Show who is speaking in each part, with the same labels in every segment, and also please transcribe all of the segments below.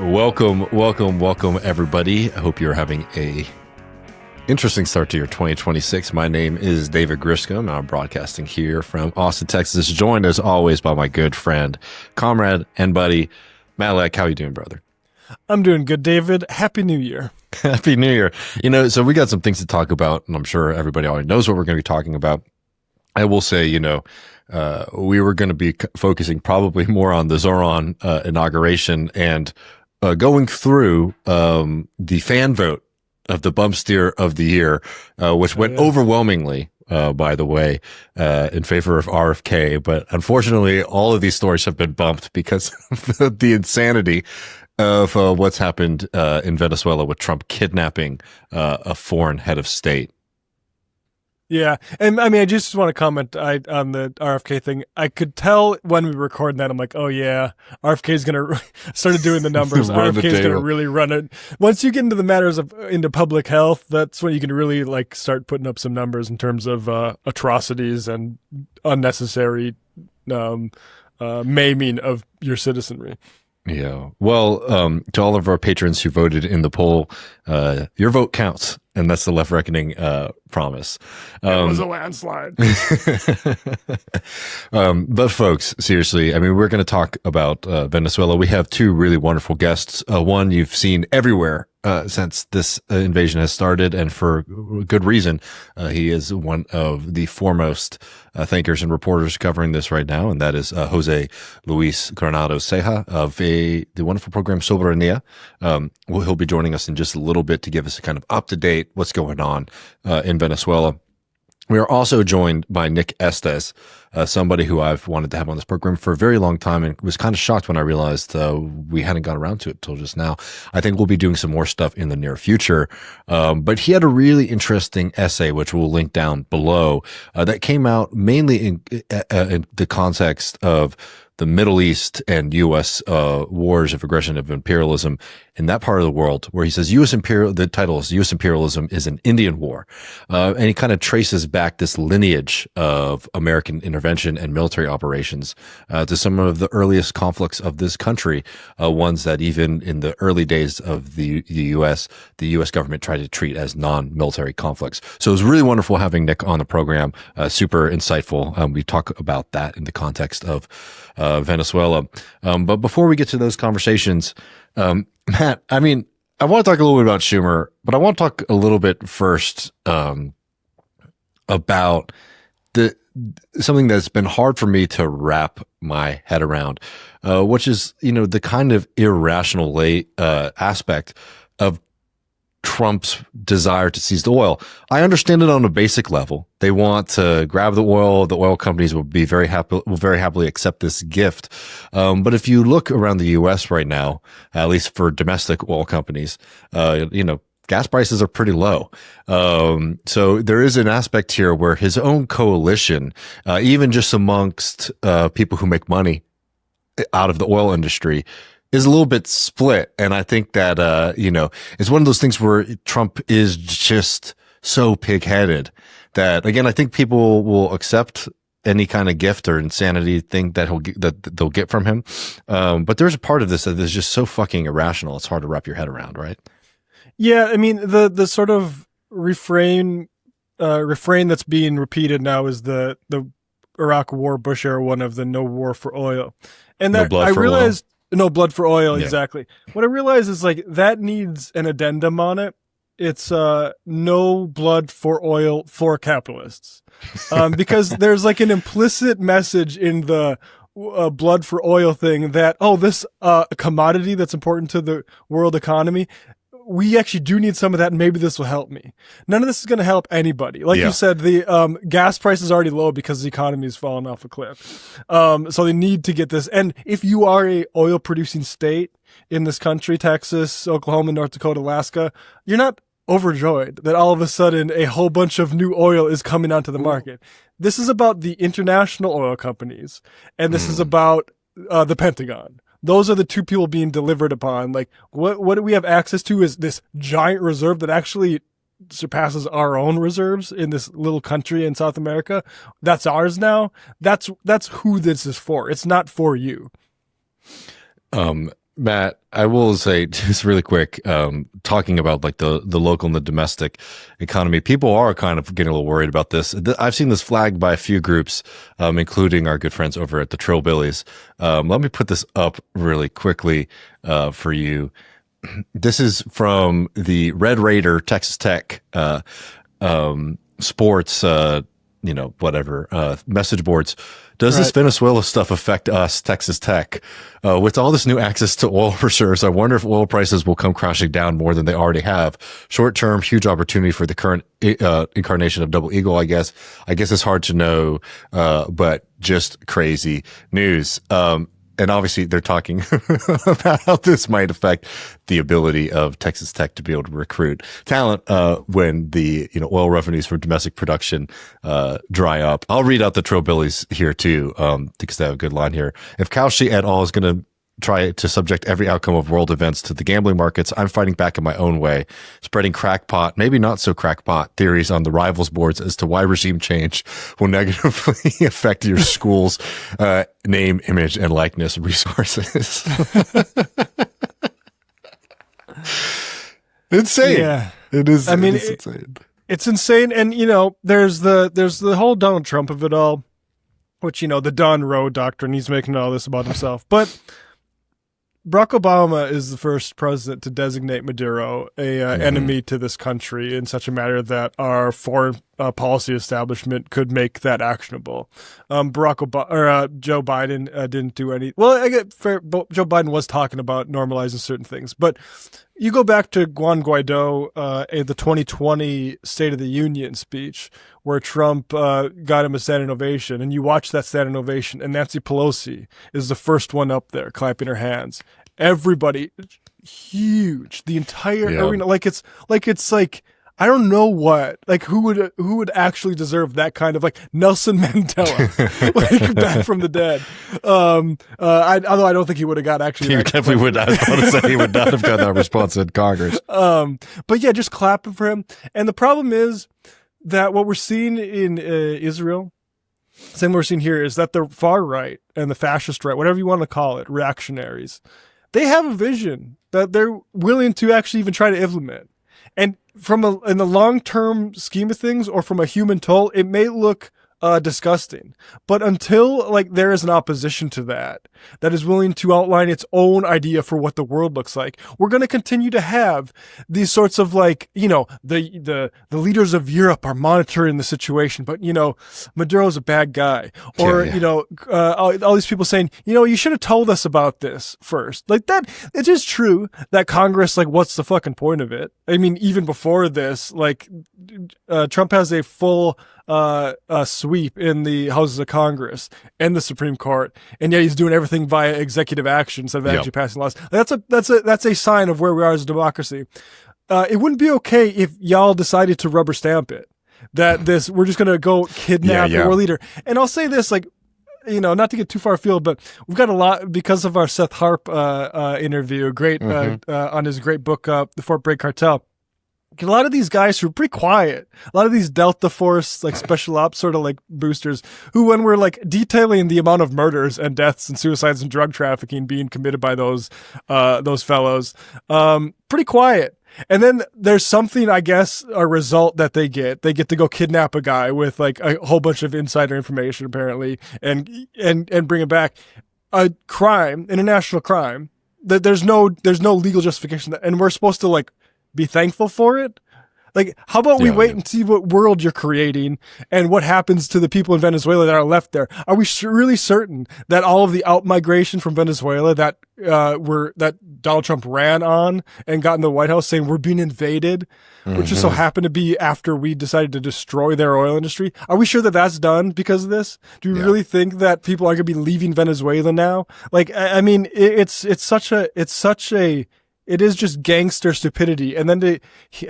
Speaker 1: Welcome, everybody. I hope you're having a interesting start to your 2026. My name is David Griscom. I'm broadcasting here from Austin, Texas, joined as always by my good friend, comrade, and buddy, Malek. How you doing, brother?
Speaker 2: I'm doing good, David. Happy New Year.
Speaker 1: Happy New Year. So we got some things to talk about, and I'm sure everybody already knows what we're going to be talking about. I will say, we were going to be focusing probably more on the Zoran inauguration and going through the fan vote of the bump steer of the year, which went overwhelmingly, by the way, in favor of RFK. But unfortunately, all of these stories have been bumped because of the insanity of what's happened in Venezuela with Trump kidnapping a foreign head of state.
Speaker 2: Yeah. And I mean, I just want to comment on the RFK thing. I could tell when we were recording that, I'm like, oh yeah, RFK is going to started doing the numbers. RFK is going to really run it. Once you get into the matters of into public health, that's when you can really start putting up some numbers in terms of atrocities and unnecessary maiming of your citizenry.
Speaker 1: Yeah. Well, to all of our patrons who voted in the poll, your vote counts. And that's the Left Reckoning promise.
Speaker 2: It was a landslide.
Speaker 1: But folks, seriously, I mean, we're going to talk about Venezuela. We have two really wonderful guests. One you've seen everywhere since this invasion has started, and for good reason. He is one of the foremost thinkers and reporters covering this right now, and that is Jose Luis Granados Ceja of the wonderful program Soberanía. He'll be joining us in just a little bit to give us a kind of up-to-date what's going on in Venezuela. We are also joined by Nick Estes, somebody who I've wanted to have on this program for a very long time, and was kind of shocked when I realized we hadn't got around to it till just now. I think we'll be doing some more stuff in the near future. But he had a really interesting essay, which we'll link down below, that came out mainly in the context of the Middle East and U.S. Wars of aggression of imperialism in that part of the world, where he says the title is U.S. imperialism is an Indian war. And he kind of traces back this lineage of American intervention and military operations to some of the earliest conflicts of this country, ones that even in the early days of the U.S. government tried to treat as non-military conflicts. So it was really wonderful having Nick on the program, super insightful. We talk about that in the context of Venezuela. But before we get to those conversations, Matt, I mean, I want to talk a little bit about Schumer, but I want to talk a little bit first about something that's been hard for me to wrap my head around, which is, the kind of irrational aspect of Trump's desire to seize the oil. I understand it on a basic level. They want to grab the oil. The oil companies will very happily accept this gift. But if you look around the U.S. right now, at least for domestic oil companies, gas prices are pretty low. So there is an aspect here where his own coalition, even just amongst people who make money out of the oil industry, is a little bit split. And I think that, it's one of those things where Trump is just so pig-headed that, again, I think people will accept any kind of gift or insanity thing that they'll get from him. But there's a part of this that is just so fucking irrational. It's hard to wrap your head around, right?
Speaker 2: Yeah. I mean, the sort of refrain that's being repeated now is the Iraq War, Bush era one of the no war for oil. And that I realized, no blood for oil. Yeah. Exactly. What I realize is that needs an addendum on it. It's no blood for oil for capitalists, because there's an implicit message in the blood for oil thing that, this commodity that's important to the world economy, we actually do need some of that, and maybe this will help me. None of this is going to help anybody. You said, the gas price is already low because the economy is falling off a cliff. So they need to get this. And if you are a oil producing state in this country, Texas, Oklahoma, North Dakota, Alaska, you're not overjoyed that all of a sudden a whole bunch of new oil is coming onto the market. This is about the international oil companies, and this is about the Pentagon. Those are the two people being delivered upon. What do we have access to is this giant reserve that actually surpasses our own reserves in this little country in South America. That's ours now. That's who this is for. It's not for you.
Speaker 1: Matt, I will say just really quick, talking about like the local and the domestic economy, people are kind of getting a little worried about this. I've seen this flagged by a few groups, including our good friends over at the Trillbillies. Let me put this up really quickly for you. This is from the Red Raider Texas Tech sports, message boards. Does this Venezuela stuff affect us, Texas Tech? With all this new access to oil reserves, I wonder if oil prices will come crashing down more than they already have. Short term, huge opportunity for the current incarnation of Double Eagle, I guess. I guess it's hard to know, but just crazy news. And obviously they're talking about how this might affect the ability of Texas Tech to be able to recruit talent when the oil revenues from domestic production dry up. I'll read out the Trillbillies here too, because they have a good line here. If Kaushi et al. Is going to try to subject every outcome of world events to the gambling markets, I'm fighting back in my own way, spreading crackpot, maybe not so crackpot theories on the rivals boards as to why regime change will negatively affect your school's name, image, and likeness resources. Insane.
Speaker 2: Yeah.
Speaker 1: It is.
Speaker 2: I mean,
Speaker 1: it's insane.
Speaker 2: It's insane. And, there's the whole Donald Trump of it all, which, the Don Roe doctrine, he's making all this about himself. But Barack Obama is the first president to designate Maduro a enemy to this country in such a manner that our foreign policy establishment could make that actionable. Joe Biden didn't do any. Well, I get fair. Joe Biden was talking about normalizing certain things, but you go back to Juan Guaido in the 2020 State of the Union speech, where Trump got him a standing ovation, and you watch that standing ovation, and Nancy Pelosi is the first one up there clapping her hands. Everybody, huge, the entire arena, like it's like I don't know what, like who would actually deserve that kind of, like Nelson Mandela, like back from the dead. Although I don't think he would have got actually.
Speaker 1: He definitely would not. I was going to say he would not have got that response in Congress.
Speaker 2: But yeah, just clapping for him. And the problem is that what we're seeing in Israel, same we're seeing here, is that the far right and the fascist right, whatever you want to call it, reactionaries, they have a vision that they're willing to actually even try to implement. And in the long-term scheme of things, or from a human toll, it may look disgusting. But until there is an opposition to that is willing to outline its own idea for what the world looks like, we're going to continue to have these sorts of the leaders of Europe are monitoring the situation, but Maduro's a bad guy, or all these people saying you should have told us about this first. Like that, it is true that Congress, what's the fucking point of it? I mean, even before this, Trump has a full sweep in the Houses of Congress and the Supreme Court, and yet he's doing everything via executive action instead of actually passing laws. That's a sign of where we are as a democracy. It wouldn't be okay if y'all decided to rubber stamp it. That we're just gonna go kidnap a world leader. And I'll say this, not to get too far afield, but we've got a lot because of our Seth Harp interview, great on his great book, The Fort Bragg Cartel. A lot of these guys who are pretty quiet, a lot of these Delta Force, special ops sort of boosters, who when we're detailing the amount of murders and deaths and suicides and drug trafficking being committed by those fellows, pretty quiet. And then there's something, I guess, a result that they get to go kidnap a guy with a whole bunch of insider information apparently and bring it back. A crime, international crime, that there's no legal justification, and we're supposed to be thankful for it. How about we wait and see what world you're creating and what happens to the people in Venezuela that are left there? Are we really certain that all of the out-migration from Venezuela that Donald Trump ran on and got in the White House saying we're being invaded, which just so happened to be after we decided to destroy their oil industry? Are we sure that that's done because of this? Do you really think that people are going to be leaving Venezuela now? I mean, it is just gangster stupidity. And then to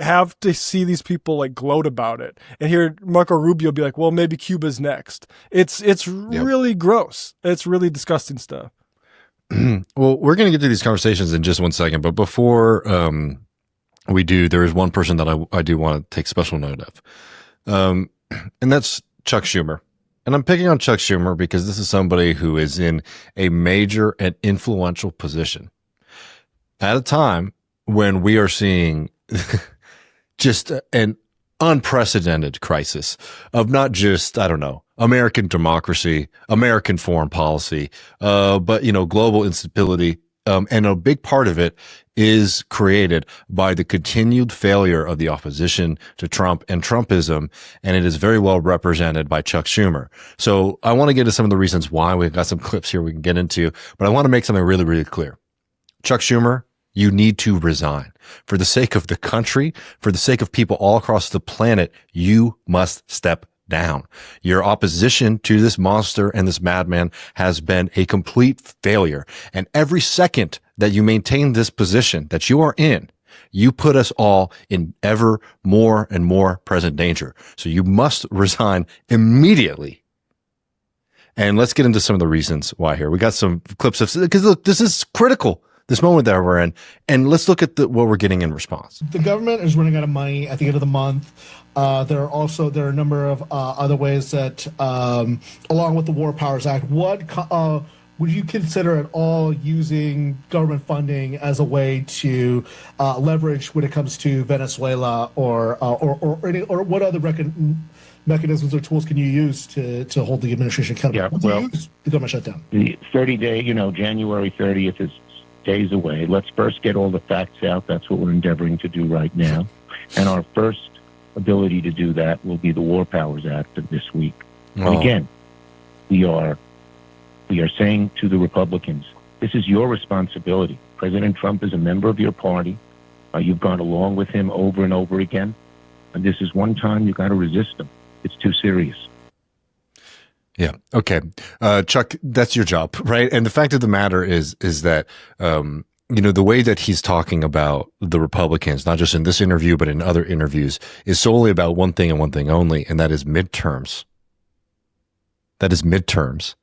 Speaker 2: have to see these people gloat about it and hear Marco Rubio be like, well, maybe Cuba's next. It's really gross. It's really disgusting stuff.
Speaker 1: Well, we're going to get to these conversations in just one second, but before we do, there is one person that I do want to take special note of. And that's Chuck Schumer. And I'm picking on Chuck Schumer because this is somebody who is in a major and influential position. at a time when we are seeing just an unprecedented crisis of not just, I don't know, American democracy, American foreign policy, but, global instability. And a big part of it is created by the continued failure of the opposition to Trump and Trumpism. And it is very well represented by Chuck Schumer. So I want to get into some of the reasons why. We've got some clips here we can get into, but I want to make something really, really clear. Chuck Schumer, you need to resign. For the sake of the country, for the sake of people all across the planet, you must step down. Your opposition to this monster and this madman has been a complete failure. And every second that you maintain this position that you are in, you put us all in ever more and more present danger. So you must resign immediately. And let's get into some of the reasons why here. We got some clips of, because look, this is critical, this moment that we're in. And let's look at what we're getting in response.
Speaker 3: The government is running out of money at the end of the month. There are a number of other ways that, along with the War Powers Act, would you consider at all using government funding as a way to leverage when it comes to Venezuela, or what other mechanisms or tools can you use to hold the administration accountable?
Speaker 4: Yeah, well,
Speaker 3: use the government shutdown.
Speaker 4: The 30-day, January 30th is days away. Let's first get all the facts out. That's what we're endeavoring to do right now. And our first ability to do that will be the War Powers Act of this week. Oh. And again, we are saying to the Republicans, this is your responsibility. President Trump is a member of your party. You've gone along with him over and over again. And this is one time you've got to resist him. It's too serious.
Speaker 1: Yeah. Okay. Chuck, that's your job, right? And the fact of the matter is that, the way that he's talking about the Republicans, not just in this interview, but in other interviews, is solely about one thing and one thing only, and that is midterms. That is midterms,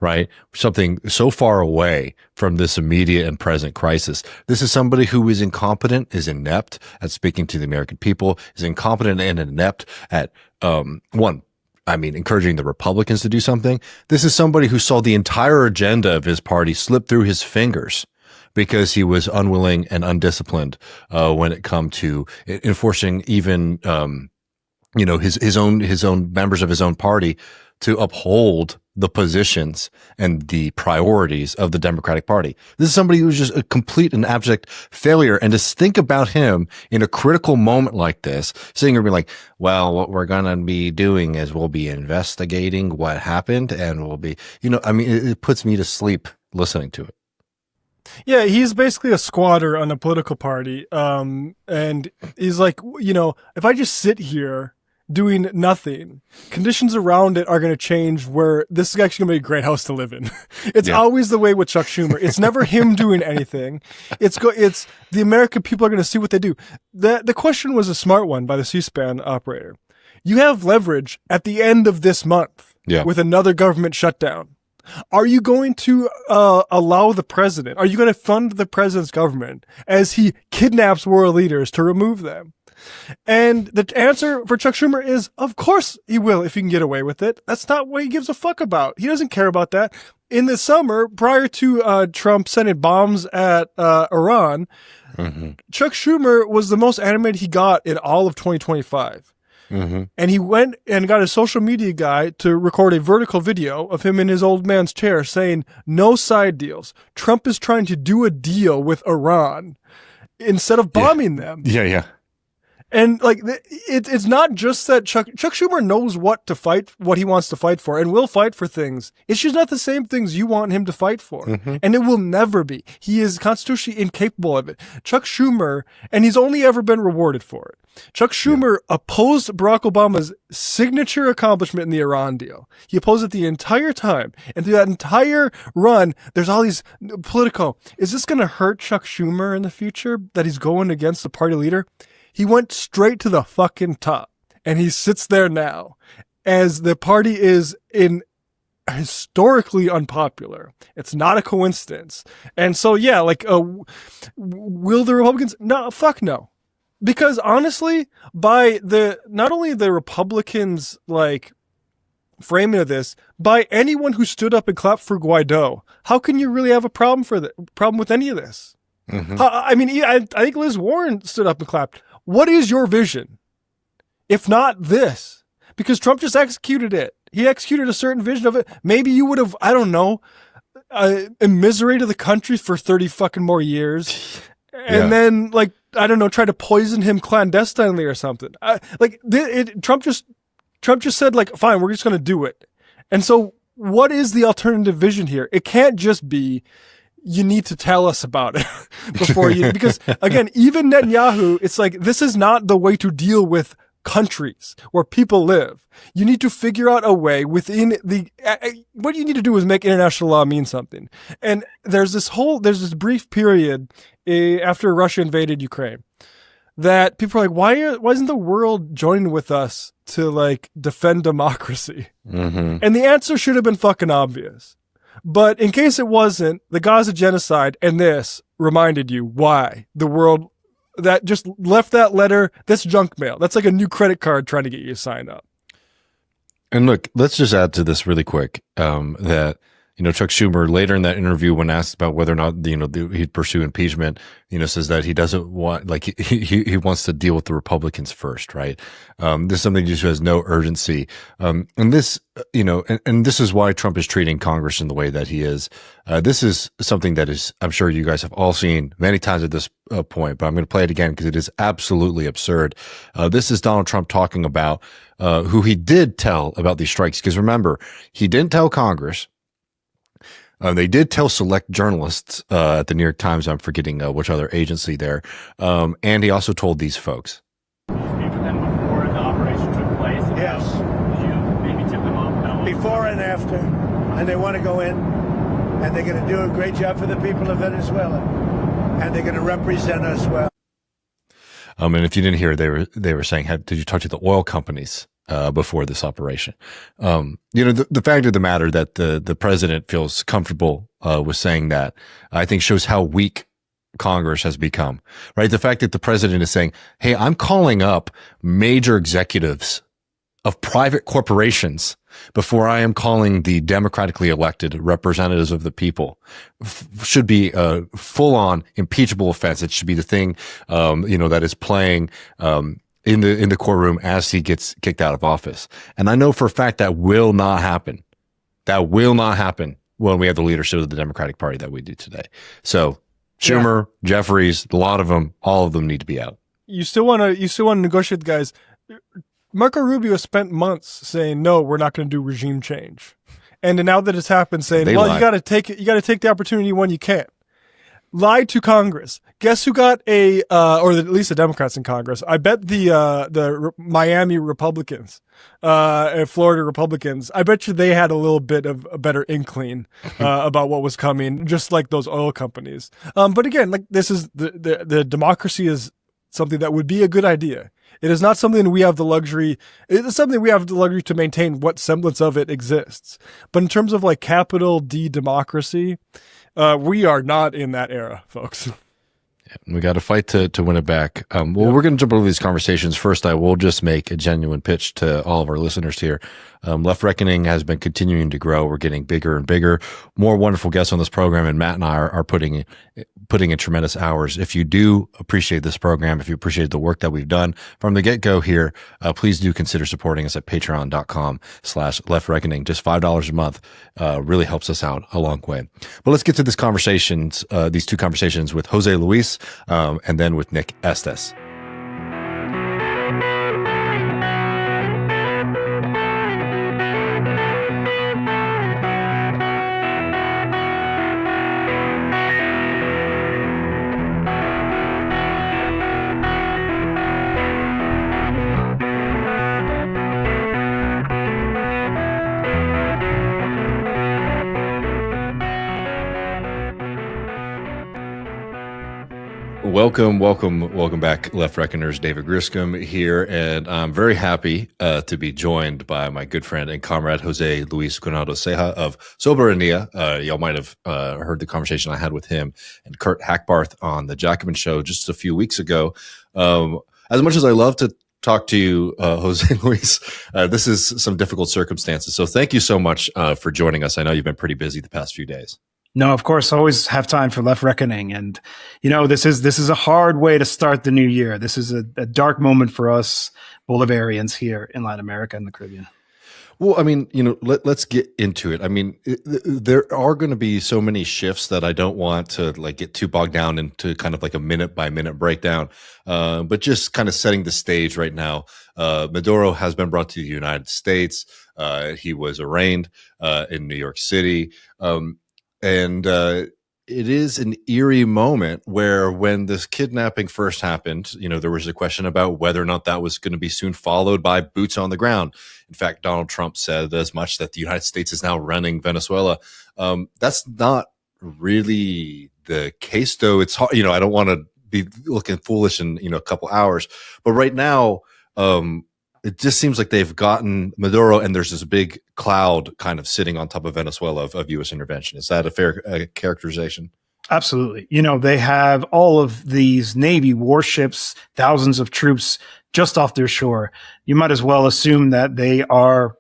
Speaker 1: right? Something so far away from this immediate and present crisis. This is somebody who is incompetent, is inept at speaking to the American people, is incompetent and inept at, encouraging the Republicans to do something. This is somebody who saw the entire agenda of his party slip through his fingers because he was unwilling and undisciplined when it come to enforcing even his own members of his own party to uphold the positions and the priorities of the Democratic Party. This is somebody who's just a complete and abject failure. And to think about him in a critical moment like this, sitting here being like, well, what we're going to be doing is we'll be investigating what happened, and we'll be, it puts me to sleep listening to it.
Speaker 2: Yeah, he's basically a squatter on a political party. And he's like, if I just sit here doing nothing, conditions around it are going to change where this is actually going to be a great house to live in. It's always the way with Chuck Schumer. It's never him doing anything. It's the American people are going to see what they do. The question was a smart one by the C-SPAN operator. You have leverage at the end of this month with another government shutdown. Are you going to allow the president? Are you going to fund the president's government as he kidnaps world leaders to remove them? And the answer for Chuck Schumer is, of course he will if he can get away with it. That's not what he gives a fuck about. He doesn't care about that. In the summer, prior to Trump sending bombs at Iran, Chuck Schumer was the most animated he got in all of 2025. And he went and got a social media guy to record a vertical video of him in his old man's chair saying, no side deals. Trump is trying to do a deal with Iran instead of bombing them.
Speaker 1: Yeah.
Speaker 2: And it's not just that Chuck Schumer knows what he wants to fight for, and will fight for things. It's just not the same things you want him to fight for. And it will never be. He is constitutionally incapable of it. Chuck Schumer, and he's only ever been rewarded for it. Chuck Schumer opposed Barack Obama's signature accomplishment in the Iran deal. He opposed it the entire time. And through that entire run, there's all these political, is this going to hurt Chuck Schumer in the future that he's going against the party leader? He went straight to the fucking top, and he sits there now as the party is historically unpopular. It's not a coincidence. And so, will the Republicans? No, fuck no. Because honestly, by not only the Republicans, framing of this, by anyone who stood up and clapped for Guaido, how can you really have a problem with any of this? I mean, I think Liz Warren stood up and clapped. What is your vision? If not this, because Trump just executed it. He executed a certain vision of it. Maybe you would have, I don't know, immiserated the country for 30 fucking more years. And then, like, I don't know, try to poison him clandestinely or something. Trump just said, like, fine, we're just going to do it. And so what is the alternative vision here? It can't just be, you need to tell us about it before you, because again, even Netanyahu, it's like, this is not the way to deal with countries where people live. You need to figure out a way within what you need to do is make international law mean something. And there's this brief period after Russia invaded Ukraine that people are like, why isn't the world joining with us to like defend democracy? Mm-hmm. And the answer should have been fucking obvious. But in case it wasn't, the Gaza genocide and this reminded you why the world that just left that letter, that's junk mail. That's like a new credit card trying to get you signed up.
Speaker 1: And look, let's just add to this really quick, that, Chuck Schumer later in that interview, when asked about whether or not, he'd pursue impeachment, says that he doesn't want, like, he wants to deal with the Republicans first, right? This is something just has no urgency. And this, and this is why Trump is treating Congress in the way that he is. This is something that is, I'm sure you guys have all seen many times at this point, but I'm going to play it again because it is absolutely absurd. This is Donald Trump talking about, who he did tell about these strikes. Because remember, he didn't tell Congress. They did tell select journalists at the New York Times. I'm forgetting which other agency there. And he also told these folks.
Speaker 5: Did you speak to them before the operation took place?
Speaker 6: Yes.
Speaker 5: Did you maybe tip them off?
Speaker 6: Before and after. And they want to go in, and they're going to do a great job for the people of Venezuela. And they're going to represent us well.
Speaker 1: And if you didn't hear, they were saying, did you talk to the oil companies? Before this operation. The fact of the matter that the president feels comfortable, with saying that, I think shows how weak Congress has become, right? The fact that the president is saying, hey, I'm calling up major executives of private corporations before I am calling the democratically elected representatives of the people should be a full on impeachable offense. It should be the thing, that is playing, in the courtroom as he gets kicked out of office. And I know for a fact that will not happen. That will not happen when we have the leadership of the Democratic Party that we do today. So Schumer, Jeffries, a lot of them, all of them need to be out.
Speaker 2: You still want to negotiate, guys. Marco Rubio spent months saying, no, we're not going to do regime change. And now that it's happened, saying, you got to take the opportunity when you can. Lied to Congress. Guess who got or at least the Democrats in Congress? I bet the Miami Republicans, Florida Republicans. I bet you they had a little bit of a better inkling about what was coming, just like those oil companies. But again, like this is the democracy is something that would be a good idea. It is not something we have the luxury. It is something we have the luxury to maintain what semblance of it exists. But in terms of like capital D democracy. We are not in that era, folks.
Speaker 1: Yeah, we got to fight to win it back. We're going to jump over these conversations. First, I will just make a genuine pitch to all of our listeners here. Left Reckoning has been continuing to grow. We're getting bigger and bigger. More wonderful guests on this program, and Matt and I are putting in tremendous hours. If you do appreciate this program, if you appreciate the work that we've done from the get-go here, please do consider supporting us at patreon.com/Left Reckoning. Just $5 a month really helps us out a long way. But let's get to these two conversations with Jose Luis and then with Nick Estes. Welcome back, Left Reckoners. David Griscom here, and I'm very happy to be joined by my good friend and comrade Jose Luis Granados Ceja of Soberania. Y'all might have heard the conversation I had with him and Kurt Hackbarth on the Jacobin Show just a few weeks ago. As much as I love to talk to you, Jose Luis, this is some difficult circumstances. So thank you so much for joining us. I know you've been pretty busy the past few days.
Speaker 7: No, of course, always have time for left reckoning. And, this is a hard way to start the new year. This is a dark moment for us Bolivarians here in Latin America and the Caribbean.
Speaker 1: Well, I mean, let's get into it. I mean, there are going to be so many shifts that I don't want to get too bogged down into kind of like a minute by minute breakdown. But just kind of setting the stage right now, Maduro has been brought to the United States. He was arraigned in New York City. And it is an eerie moment where when this kidnapping first happened, there was a question about whether or not that was going to be soon followed by boots on the ground. In fact, Donald Trump said as much, that the United States is now running Venezuela. That's not really the case, though. It's hard, I don't want to be looking foolish in, a couple hours. But right now, it just seems like they've gotten Maduro, and there's this big cloud kind of sitting on top of Venezuela of U.S. intervention. Is that a fair characterization?
Speaker 7: Absolutely. They have all of these Navy warships, thousands of troops just off their shore. You might as well assume that they are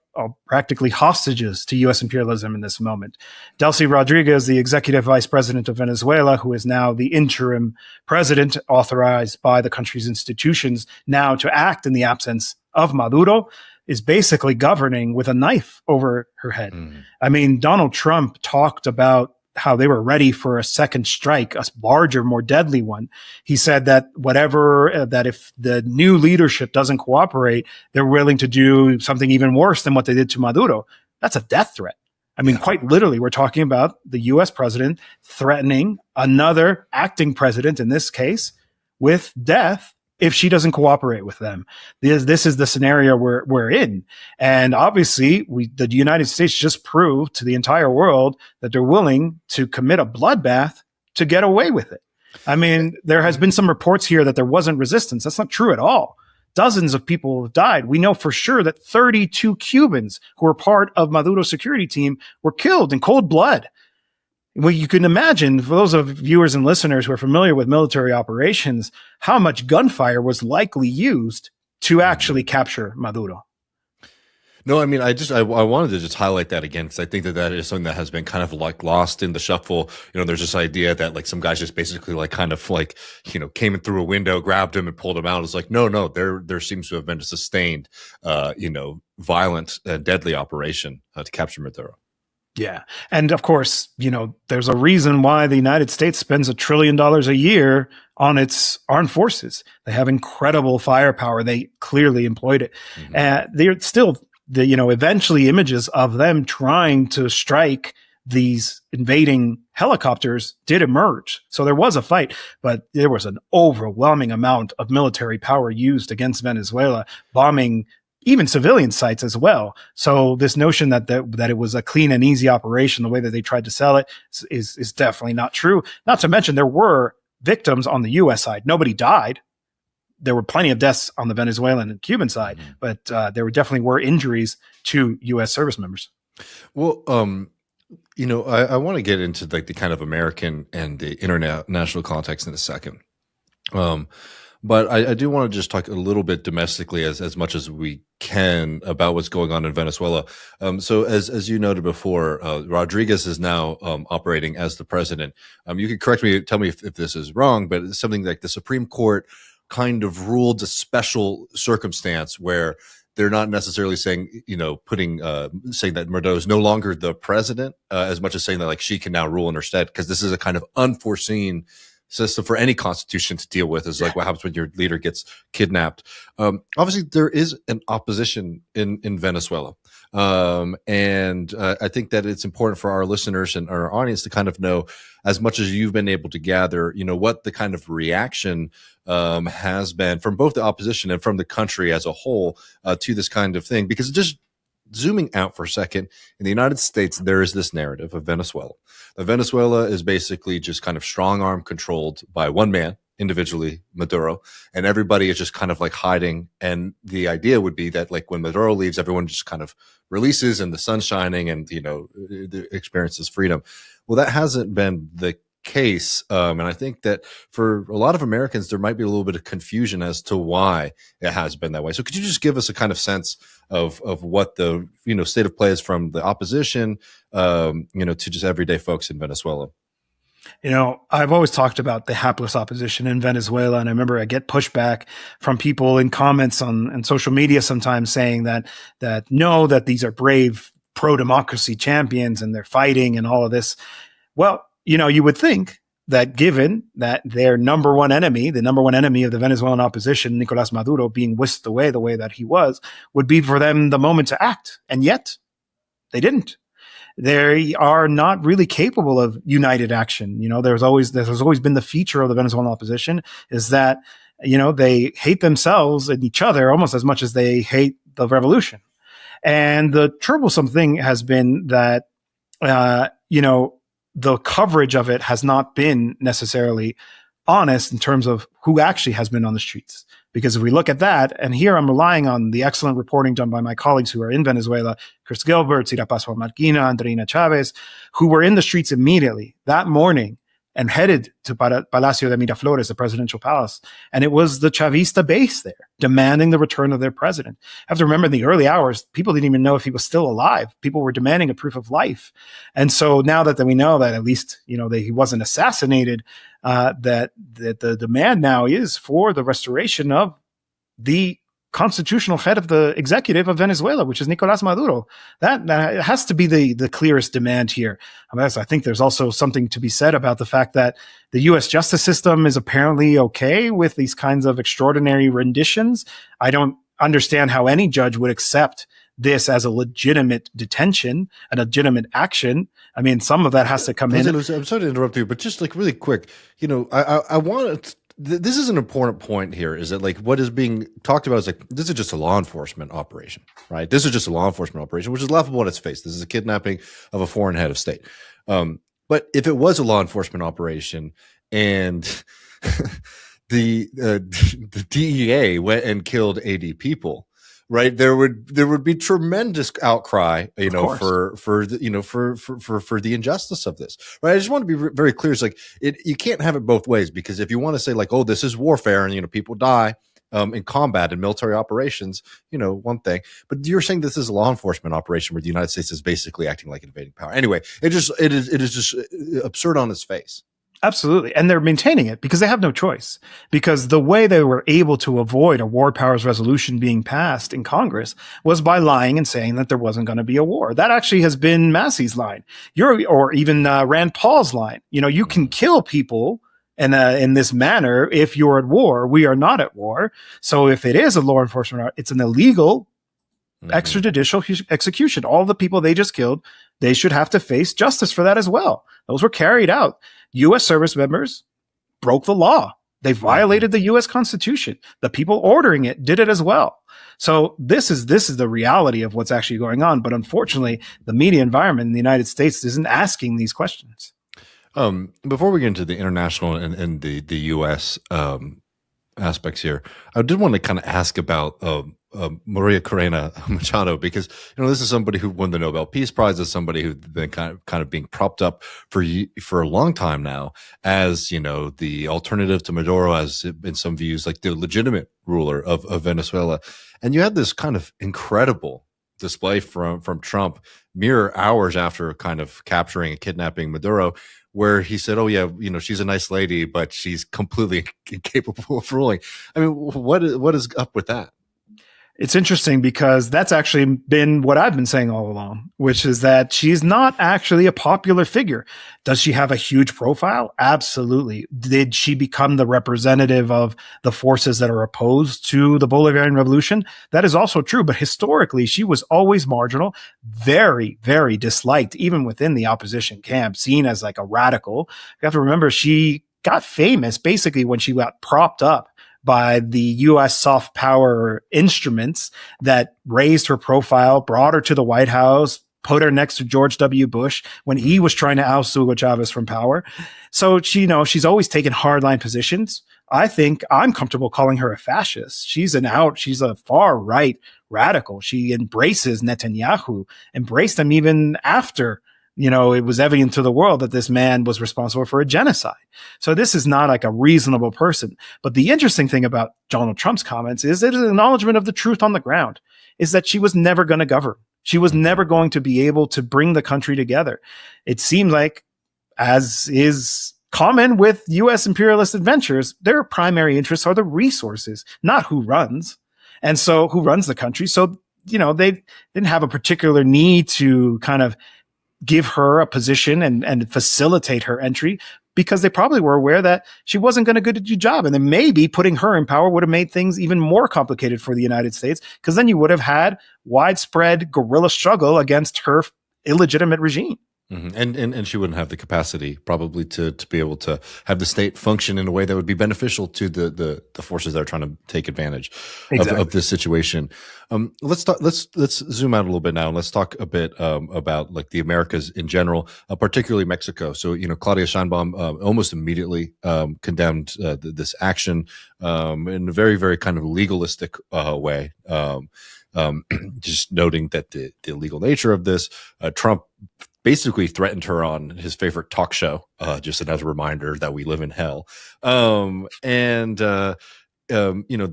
Speaker 7: practically hostages to U.S. imperialism in this moment. Delcy Rodriguez, the executive vice president of Venezuela, who is now the interim president authorized by the country's institutions now to act in the absence of Maduro, is basically governing with a knife over her head. I mean, Donald Trump talked about how they were ready for a second strike, a larger, more deadly one. He said that that if the new leadership doesn't cooperate, they're willing to do something even worse than what they did to Maduro. That's a death threat. I mean, quite literally, we're talking about the U.S. president threatening another acting president, in this case, with death if she doesn't cooperate with them. This is the scenario we're in. And obviously, the United States just proved to the entire world that they're willing to commit a bloodbath to get away with it. I mean, there has been some reports here that there wasn't resistance. That's not true at all. Dozens of people have died. We know for sure that 32 Cubans who were part of Maduro's security team were killed in cold blood. Well, you can imagine, for those of viewers and listeners who are familiar with military operations, how much gunfire was likely used to actually capture Maduro.
Speaker 1: No, I mean, I wanted to just highlight that again, because I think that is something that has been kind of lost in the shuffle. There's this idea that some guys just basically came in through a window, grabbed him and pulled him out. It's like, no, there seems to have been a sustained, violent, deadly operation to capture Maduro.
Speaker 7: Yeah. And of course, there's a reason why the United States spends $1 trillion a year on its armed forces. They have incredible firepower. They clearly employed it. They're still, eventually images of them trying to strike these invading helicopters did emerge. So there was a fight, but there was an overwhelming amount of military power used against Venezuela, bombing even civilian sites as well. So this notion that it was a clean and easy operation, the way that they tried to sell it, is definitely not true. Not to mention there were victims on the U.S. side. Nobody died. There were plenty of deaths on the Venezuelan and Cuban side, but there definitely were injuries to U.S. service members.
Speaker 1: Well, I want to get into the kind of American and the international context in a second. But I do want to just talk a little bit domestically as much as we can about what's going on in Venezuela. So as you noted before, Rodriguez is now operating as the president. You can correct me, tell me if this is wrong, but it's something like the Supreme Court kind of ruled a special circumstance where they're not necessarily saying, saying that Maduro is no longer the president, as much as saying that she can now rule in her stead, because this is a kind of unforeseen system for any constitution to deal with. Is what happens when your leader gets kidnapped. Obviously, there is an opposition in Venezuela. And I think that it's important for our listeners and our audience to kind of know, as much as you've been able to gather, what the kind of reaction has been from both the opposition and from the country as a whole to this kind of thing. Because just zooming out for a second, in the United States, there is this narrative of Venezuela. Venezuela is basically just kind of strong arm controlled by one man, individually, Maduro, and everybody is just kind of hiding. And the idea would be that when Maduro leaves, everyone just kind of releases and the sun's shining and, experiences freedom. Well, that hasn't been the case. And I think that for a lot of Americans, there might be a little bit of confusion as to why it has been that way. So could you just give us a kind of sense of what the, state of play is from the opposition, to just everyday folks in Venezuela?
Speaker 7: I've always talked about the hapless opposition in Venezuela. And I remember I get pushback from people in comments on social media sometimes saying that these are brave pro-democracy champions and they're fighting and all of this. Well, you would think that given that their number one enemy of the Venezuelan opposition, Nicolas Maduro, being whisked away the way that he was, would be for them the moment to act. And yet they didn't. They are not really capable of united action. There's always been the feature of the Venezuelan opposition is that, they hate themselves and each other almost as much as they hate the revolution. And the troublesome thing has been that, the coverage of it has not been necessarily honest in terms of who actually has been on the streets. Because if we look at that, and here I'm relying on the excellent reporting done by my colleagues who are in Venezuela, Chris Gilbert, Cira Pascual Marquina, Andreina Chavez, who were in the streets immediately that morning and headed to Palacio de Miraflores, the presidential palace. And it was the Chavista base there demanding the return of their president. I have to remember in the early hours, people didn't even know if he was still alive. People were demanding a proof of life. And so now that we know that at least, he wasn't assassinated, that the demand now is for the restoration of the constitutional head of the executive of Venezuela, which is Nicolas Maduro. That has to be the clearest demand here. I think there's also something to be said about the fact that the U.S. justice system is apparently okay with these kinds of extraordinary renditions. I don't understand how any judge would accept this as a legitimate detention, a legitimate action. I mean, some of that has to come in.
Speaker 1: I'm sorry to interrupt you, but just really quick, I want to. This is an important point here, is that what is being talked about is this is just a law enforcement operation, right? This is just a law enforcement operation, which is laughable on its face. This is a kidnapping of a foreign head of state. But if it was a law enforcement operation and the DEA went and killed 80 people, right, there would be tremendous outcry, for the injustice of this, right? I just want to be very clear. It's you can't have it both ways, because if you want to say this is warfare and people die in combat and military operations, one thing, but you're saying this is a law enforcement operation where the United States is basically acting like an invading power. Anyway, it is just absurd on its face.
Speaker 7: Absolutely. And they're maintaining it because they have no choice. Because the way they were able to avoid a war powers resolution being passed in Congress was by lying and saying that there wasn't going to be a war. That actually has been Massey's line, or even Rand Paul's line. You can kill people in this manner if you're at war. We are not at war. So if it is a law enforcement, it's an illegal extrajudicial execution. All the people they just killed, they should have to face justice for that as well. Those were carried out. U.S. service members broke the law. They violated the U.S. Constitution. The people ordering it did it as well. So this is the reality of what's actually going on. But unfortunately, the media environment in the United States isn't asking these questions.
Speaker 1: Before we get into the international and the U.S. Aspects here, I did want to kind of ask about Maria Corina Machado, because this is somebody who won the Nobel Peace Prize, is somebody who's been kind of being propped up for a long time now as the alternative to Maduro, as in some views the legitimate ruler of Venezuela. And you had this kind of incredible display from Trump mere hours after kind of capturing and kidnapping Maduro, where he said, "Oh yeah, she's a nice lady, but she's completely incapable of ruling." I mean, what is up with that?
Speaker 7: It's interesting because that's actually been what I've been saying all along, which is that she's not actually a popular figure. Does she have a huge profile? Absolutely. Did she become the representative of the forces that are opposed to the Bolivarian Revolution? That is also true. But historically, she was always marginal, very, very disliked, even within the opposition camp, seen as a radical. You have to remember, she got famous basically when she got propped up by the U.S. soft power instruments that raised her profile, brought her to the White House, put her next to George W. Bush when he was trying to oust Hugo Chavez from power. So she's always taken hardline positions. I think I'm comfortable calling her a fascist. She's a far right radical. She embraces Netanyahu, embraced him even after it was evident to the world that this man was responsible for a genocide. So this is not like a reasonable person. But the interesting thing about Donald Trump's comments is it is an acknowledgement of the truth on the ground, is that she was never going to govern. She was never going to be able to bring the country together. It seemed like, as is common with U.S. imperialist adventures, their primary interests are the resources, not who runs. And so who runs the country. So, they didn't have a particular need to kind of give her a position and facilitate her entry, because they probably were aware that she wasn't going to do the job. And then maybe putting her in power would have made things even more complicated for the United States, because then you would have had widespread guerrilla struggle against her illegitimate regime.
Speaker 1: Mm-hmm. And she wouldn't have the capacity probably to be able to have the state function in a way that would be beneficial to the forces that are trying to take advantage of this situation. Let's zoom out a little bit now and let's talk a bit about like the Americas in general, particularly Mexico. So Claudia Sheinbaum almost immediately condemned this action in a very, very kind of legalistic way. Just noting that the illegal nature of this, Trump basically threatened her on his favorite talk show, just as a reminder that we live in hell. That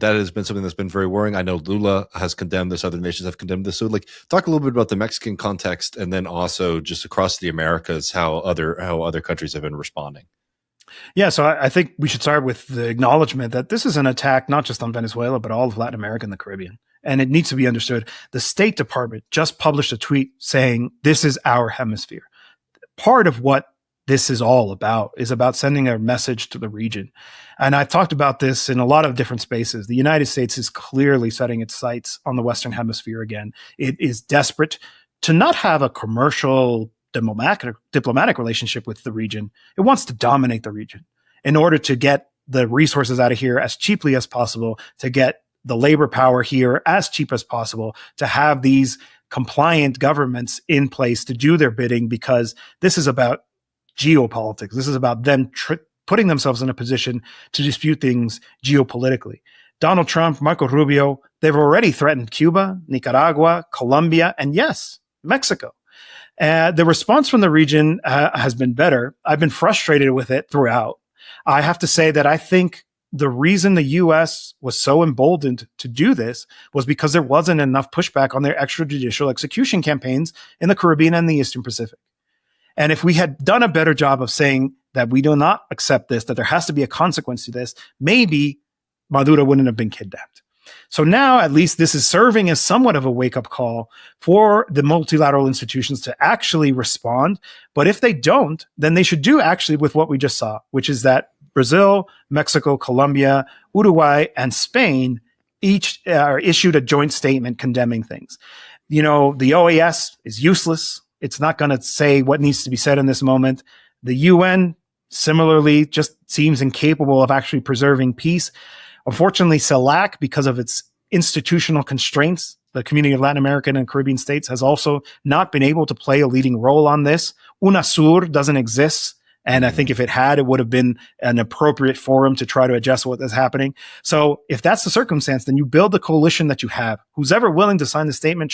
Speaker 1: has been something that's been very worrying. I know Lula has condemned this, other nations have condemned this. So talk a little bit about the Mexican context, and then also just across the Americas, how other countries have been responding.
Speaker 7: Yeah, so I think we should start with the acknowledgement that this is an attack not just on Venezuela, but all of Latin America and the Caribbean. And it needs to be understood. The State Department just published a tweet saying, this is our hemisphere. Part of what this is all about is about sending a message to the region. And I've talked about this in a lot of different spaces. The United States is clearly setting its sights on the Western Hemisphere again. It is desperate to not have a commercial diplomatic relationship with the region. It wants to dominate the region in order to get the resources out of here as cheaply as possible, to get the labor power here as cheap as possible, to have these compliant governments in place to do their bidding, because this is about geopolitics. This is about them putting themselves in a position to dispute things geopolitically. Donald Trump, Marco Rubio, they've already threatened Cuba, Nicaragua, Colombia, and yes, Mexico. The response from the region has been better. I've been frustrated with it throughout. I have to say that I think the reason the U.S. was so emboldened to do this was because there wasn't enough pushback on their extrajudicial execution campaigns in the Caribbean and the Eastern Pacific. And if we had done a better job of saying that we do not accept this, that there has to be a consequence to this, maybe Maduro wouldn't have been kidnapped. So now at least this is serving as somewhat of a wake-up call for the multilateral institutions to actually respond. But if they don't, then they should do actually with what we just saw, which is that Brazil, Mexico, Colombia, Uruguay, and Spain each issued a joint statement condemning things. The OAS is useless. It's not going to say what needs to be said in this moment. The UN similarly just seems incapable of actually preserving peace. Unfortunately, CELAC, because of its institutional constraints, the Community of Latin American and Caribbean States has also not been able to play a leading role on this. UNASUR doesn't exist. And I think if it had, it would have been an appropriate forum to try to adjust what is happening. So if that's the circumstance, then you build the coalition that you have. Who's ever willing to sign the statement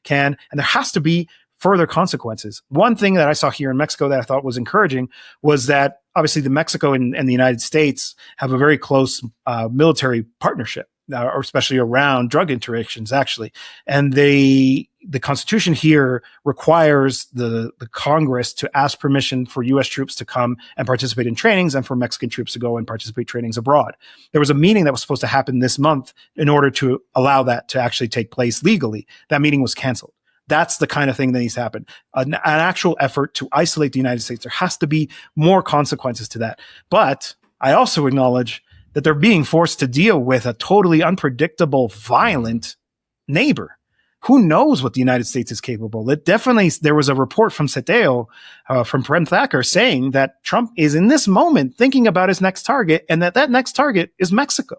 Speaker 7: can, and there has to be further consequences. One thing that I saw here in Mexico that I thought was encouraging was that obviously the Mexico and the United States have a very close military partnership, or especially around drug interdictions, actually. And the Constitution here requires the Congress to ask permission for U.S. troops to come and participate in trainings and for Mexican troops to go and participate in trainings abroad. There was a meeting that was supposed to happen this month in order to allow that to actually take place legally. That meeting was canceled. That's the kind of thing that needs to happen. An actual effort to isolate the United States. There has to be more consequences to that. But I also acknowledge that they're being forced to deal with a totally unpredictable, violent neighbor. Who knows what the United States is capable? There was a report from CETEO, from Prem Thacker, saying that Trump is in this moment thinking about his next target, and that next target is Mexico.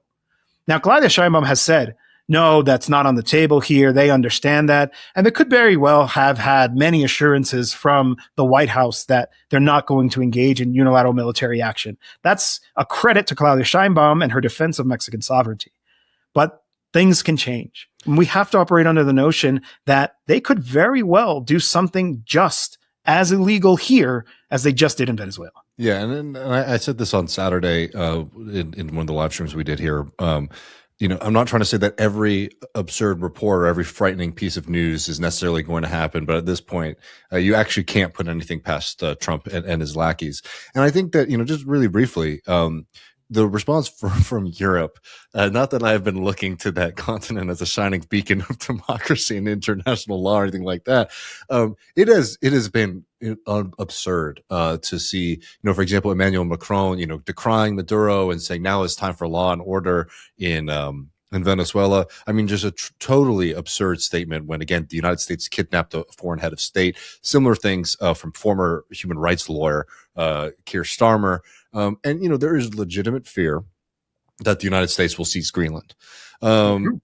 Speaker 7: Now, Claudia Sheinbaum has said, no, that's not on the table here. They understand that. And they could very well have had many assurances from the White House that they're not going to engage in unilateral military action. That's a credit to Claudia Sheinbaum and her defense of Mexican sovereignty. But things can change. And we have to operate under the notion that they could very well do something just as illegal here as they just did in Venezuela.
Speaker 1: Yeah, and I said this on Saturday in one of the live streams we did here. I'm not trying to say that every absurd report or every frightening piece of news is necessarily going to happen, but at this point, you actually can't put anything past Trump and his lackeys. And I think that, just really briefly, the response from Europe, not that I've been looking to that continent as a shining beacon of democracy and international law or anything like that. It has been absurd to see, for example, Emmanuel Macron, decrying Maduro and saying now it's time for law and order in Venezuela. I mean, just a totally absurd statement when, again, the United States kidnapped a foreign head of state. Similar things from former human rights lawyer Keir Starmer. And, there is legitimate fear that the United States will seize Greenland. And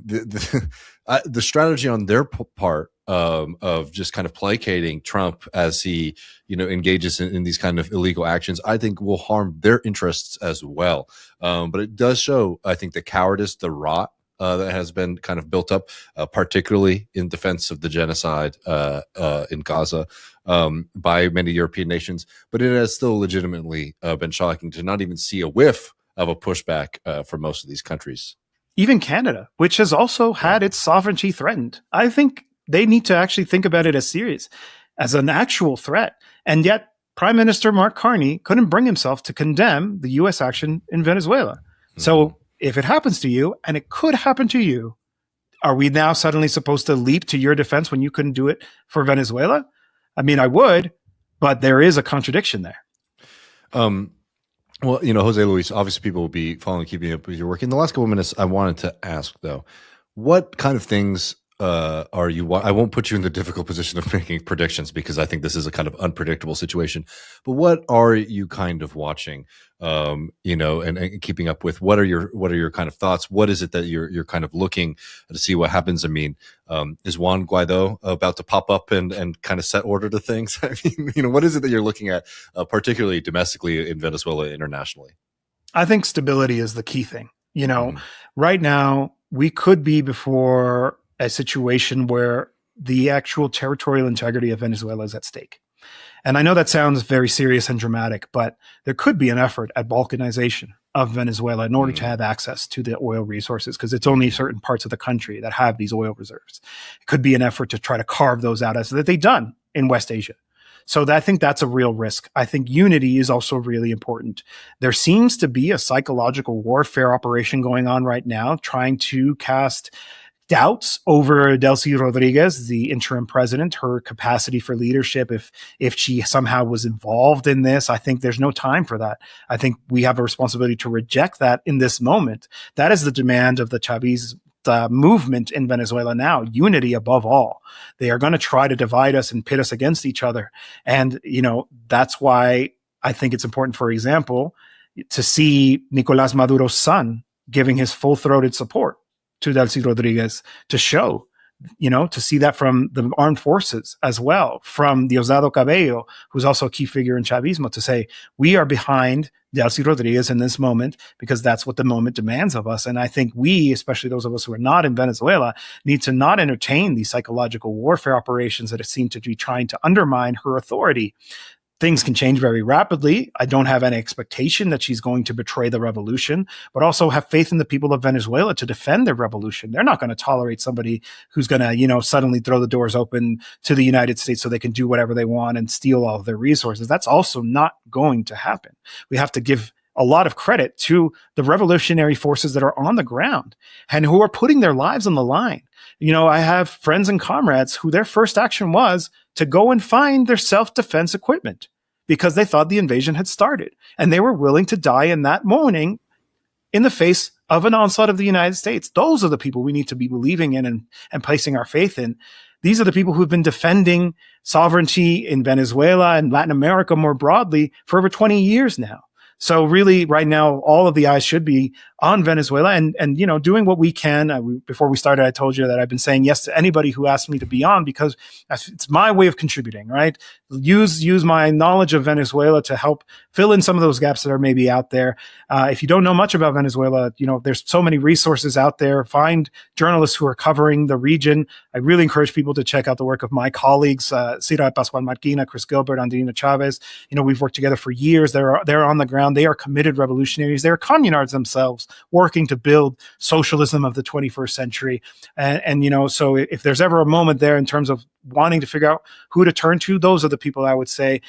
Speaker 1: the strategy on their part of just kind of placating Trump as he, engages in these kind of illegal actions, I think will harm their interests as well. But it does show, I think, the cowardice, the rot that has been kind of built up, particularly in defense of the genocide in Gaza by many European nations. But it has still legitimately been shocking to not even see a whiff of a pushback for most of these countries.
Speaker 7: Even Canada, which has also had its sovereignty threatened. I think they need to actually think about it as serious, as an actual threat. And yet, Prime Minister Mark Carney couldn't bring himself to condemn the U.S. action in Venezuela. Mm-hmm. So if it happens to you, and it could happen to you, are we now suddenly supposed to leap to your defense when you couldn't do it for Venezuela? I mean, I would, but there is a contradiction there.
Speaker 1: Well, Jose Luis, obviously people will be keeping up with your work. In the last couple of minutes, I wanted to ask, though, what kind of things are you? I won't put you in the difficult position of making predictions because I think this is a kind of unpredictable situation. But what are you kind of watching? And keeping up with? What are your kind of thoughts? What is it that you're kind of looking to see what happens? I mean, is Juan Guaido about to pop up and kind of set order to things? I mean, what is it that you're looking at, particularly domestically in Venezuela, internationally?
Speaker 7: I think stability is the key thing. Right now we could be before a situation where the actual territorial integrity of Venezuela is at stake. And I know that sounds very serious and dramatic, but there could be an effort at balkanization of Venezuela in order to have access to the oil resources, because it's only certain parts of the country that have these oil reserves. It could be an effort to try to carve those out, as that they've done in West Asia. So I think that's a real risk. I think unity is also really important. There seems to be a psychological warfare operation going on right now, trying to cast doubts over Delcy Rodriguez, the interim president, her capacity for leadership, if she somehow was involved in this. I think there's no time for that. I think we have a responsibility to reject that in this moment. That is the demand of the Chavez movement in Venezuela now, unity above all. They are going to try to divide us and pit us against each other. And, that's why I think it's important, for example, to see Nicolas Maduro's son giving his full-throated support to Delcy Rodriguez, to show, to see that from the armed forces as well, from Diosdado Cabello, who's also a key figure in Chavismo, to say, we are behind Delcy Rodriguez in this moment because that's what the moment demands of us. And I think we, especially those of us who are not in Venezuela, need to not entertain these psychological warfare operations that seem to be trying to undermine her authority. Things can change very rapidly. I don't have any expectation that she's going to betray the revolution, but also have faith in the people of Venezuela to defend their revolution. They're not going to tolerate somebody who's going to, suddenly throw the doors open to the United States so they can do whatever they want and steal all of their resources. That's also not going to happen. We have to give a lot of credit to the revolutionary forces that are on the ground and who are putting their lives on the line. I have friends and comrades who their first action was to go and find their self-defense equipment because they thought the invasion had started. And they were willing to die in that morning in the face of an onslaught of the United States. Those are the people we need to be believing in and placing our faith in. These are the people who've been defending sovereignty in Venezuela and Latin America more broadly for over 20 years now. So really, right now, all of the eyes should be on Venezuela and doing what we can. Before we started, I told you that I've been saying yes to anybody who asked me to be on because it's my way of contributing, right? Use my knowledge of Venezuela to help fill in some of those gaps that are maybe out there. If you don't know much about Venezuela, there's so many resources out there. Find journalists who are covering the region. I really encourage people to check out the work of my colleagues, Cira Pascual Marquina, Chris Gilbert, Andrina Chavez. We've worked together for years. They're on the ground. They are committed revolutionaries. They're communards themselves, working to build socialism of the 21st century. So if there's ever a moment there in terms of wanting to figure out who to turn to, those are the people I would say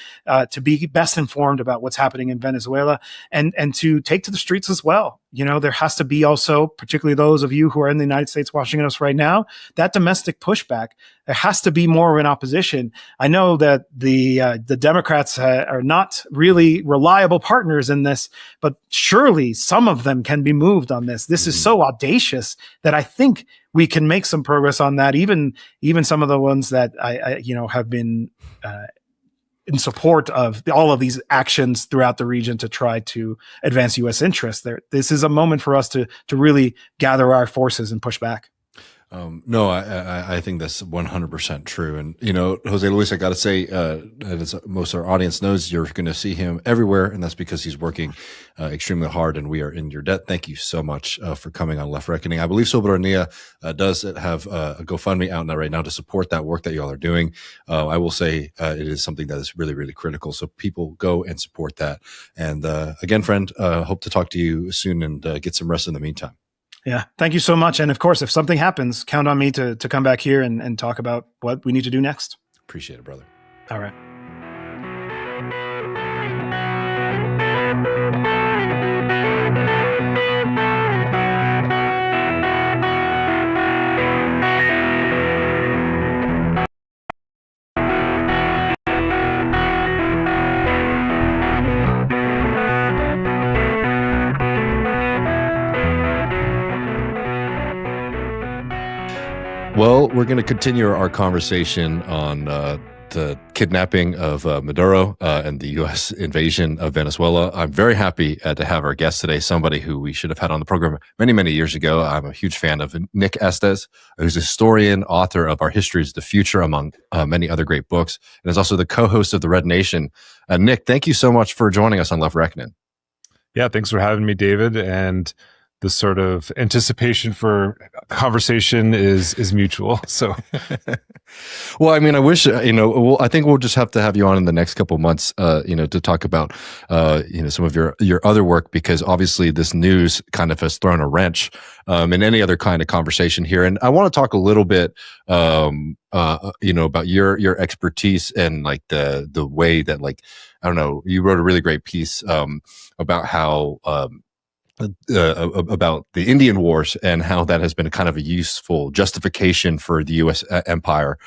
Speaker 7: to be best informed about what's happening in Venezuela and to take to the streets as well. There has to be also, particularly those of you who are in the United States watching us right now, that domestic pushback. There has to be more of an opposition. I know that the Democrats are not really reliable partners in this, but surely some of them can be moved on this. This is so audacious that I think we can make some progress on that. Even some of the ones that I have been in support of all of these actions throughout the region to try to advance U.S. interests. This is a moment for us to really gather our forces and push back.
Speaker 1: No, I think that's 100% true. And, Jose Luis, I got to say, as most of our audience knows, you're going to see him everywhere. And that's because he's working extremely hard and we are in your debt. Thank you so much for coming on Left Reckoning. I believe Soberanía does have a GoFundMe out now right now to support that work that y'all are doing. I will say it is something that is really, really critical. So people go and support that. And again, friend, hope to talk to you soon and get some rest in the meantime.
Speaker 7: Yeah, thank you so much. And of course, if something happens, count on me to come back here and talk about what we need to do next.
Speaker 1: Appreciate it, brother.
Speaker 7: All right.
Speaker 1: Well, we're going to continue our conversation on the kidnapping of Maduro and the U.S. invasion of Venezuela. I'm very happy to have our guest today, somebody who we should have had on the program many, many years ago. I'm a huge fan of Nick Estes, who's a historian, author of Our History is the Future, among many other great books, and is also the co-host of The Red Nation. Nick, thank you so much for joining us on Left Reckoning.
Speaker 8: Yeah, thanks for having me, David. And the sort of anticipation for conversation is mutual. So,
Speaker 1: well, I mean, I wish, I think we'll just have to have you on in the next couple of months, to talk about, some of your other work, because obviously this news kind of has thrown a wrench in any other kind of conversation here. And I want to talk a little bit, about your expertise and like the way that, like, I don't know, you wrote a really great piece about how, about the Indian Wars and how that has been kind of a useful justification for the U.S. empire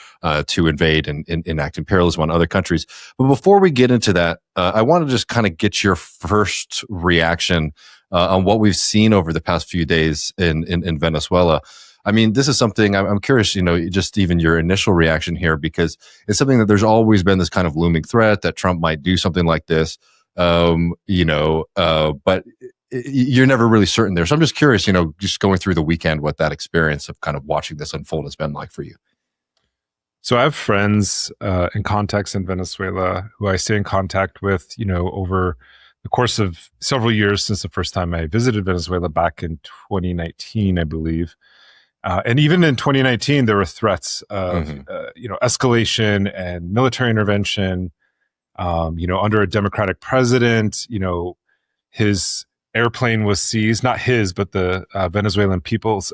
Speaker 1: to invade and enact imperialism on other countries. But before we get into that, I want to just kind of get your first reaction on what we've seen over the past few days in Venezuela. I mean, this is something I'm curious, just even your initial reaction here, because it's something that there's always been this kind of looming threat that Trump might do something like this, but you're never really certain there. So I'm just curious, just going through the weekend, what that experience of kind of watching this unfold has been like for you.
Speaker 8: So I have friends and contacts in Venezuela who I stay in contact with, over the course of several years since the first time I visited Venezuela back in 2019, I believe. And even in 2019, there were threats of, escalation and military intervention, under a Democratic president, his airplane was seized, not his, but the Venezuelan people's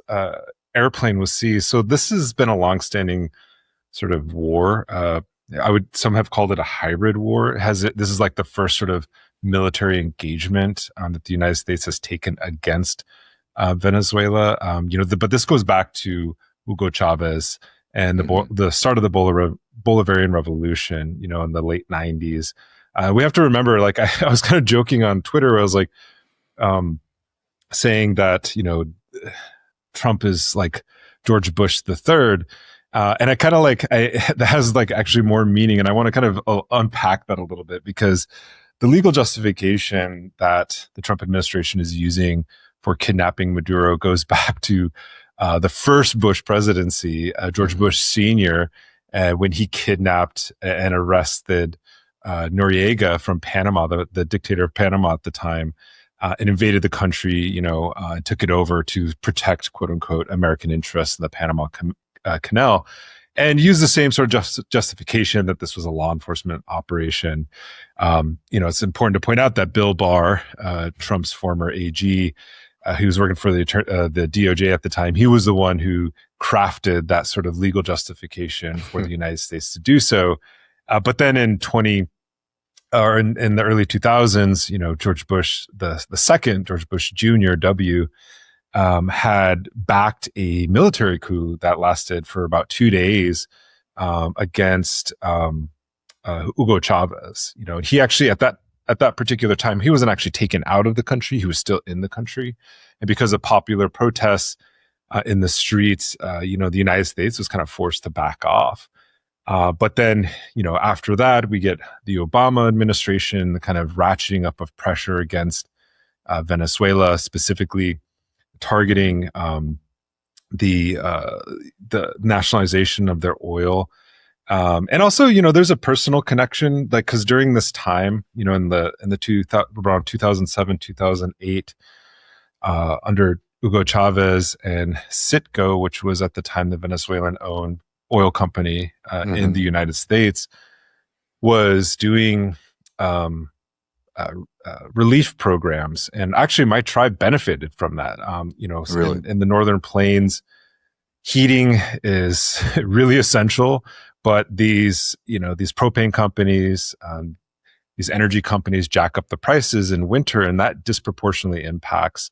Speaker 8: airplane was seized. So this has been a longstanding sort of war. Some have called it a hybrid war. This is like the first sort of military engagement that the United States has taken against Venezuela. But this goes back to Hugo Chavez and the start of the Bolivarian Revolution, in the late 90s. We have to remember, like, I was kind of joking on Twitter where I was like, saying that, Trump is like George Bush III. And I kind of that has like actually more meaning. And I want to kind of unpack that a little bit, because the legal justification that the Trump administration is using for kidnapping Maduro goes back to the first Bush presidency, George Bush Sr., when he kidnapped and arrested Noriega from Panama, the dictator of Panama at the time, and invaded the country, and took it over to protect, quote unquote, American interests in the Panama Canal, and used the same sort of justification that this was a law enforcement operation. It's important to point out that Bill Barr, Trump's former AG, who was working for the DOJ at the time, he was the one who crafted that sort of legal justification for the United States to do so. But then in the early 2000s, George Bush, the second, George Bush Jr., W, had backed a military coup that lasted for about 2 days against Hugo Chavez. He actually at that particular time, he wasn't actually taken out of the country. He was still in the country. And because of popular protests in the streets, the United States was kind of forced to back off. But then, after that, we get the Obama administration, the kind of ratcheting up of pressure against Venezuela, specifically targeting the nationalization of their oil. And also, there's a personal connection, like, because during this time, around 2007, 2008, under Hugo Chavez and Citgo, which was at the time the Venezuelan-owned oil company in the United States, was doing relief programs. And actually, my tribe benefited from that. Really? In the Northern Plains, heating is really essential. But these propane companies, these energy companies jack up the prices in winter, and that disproportionately impacts,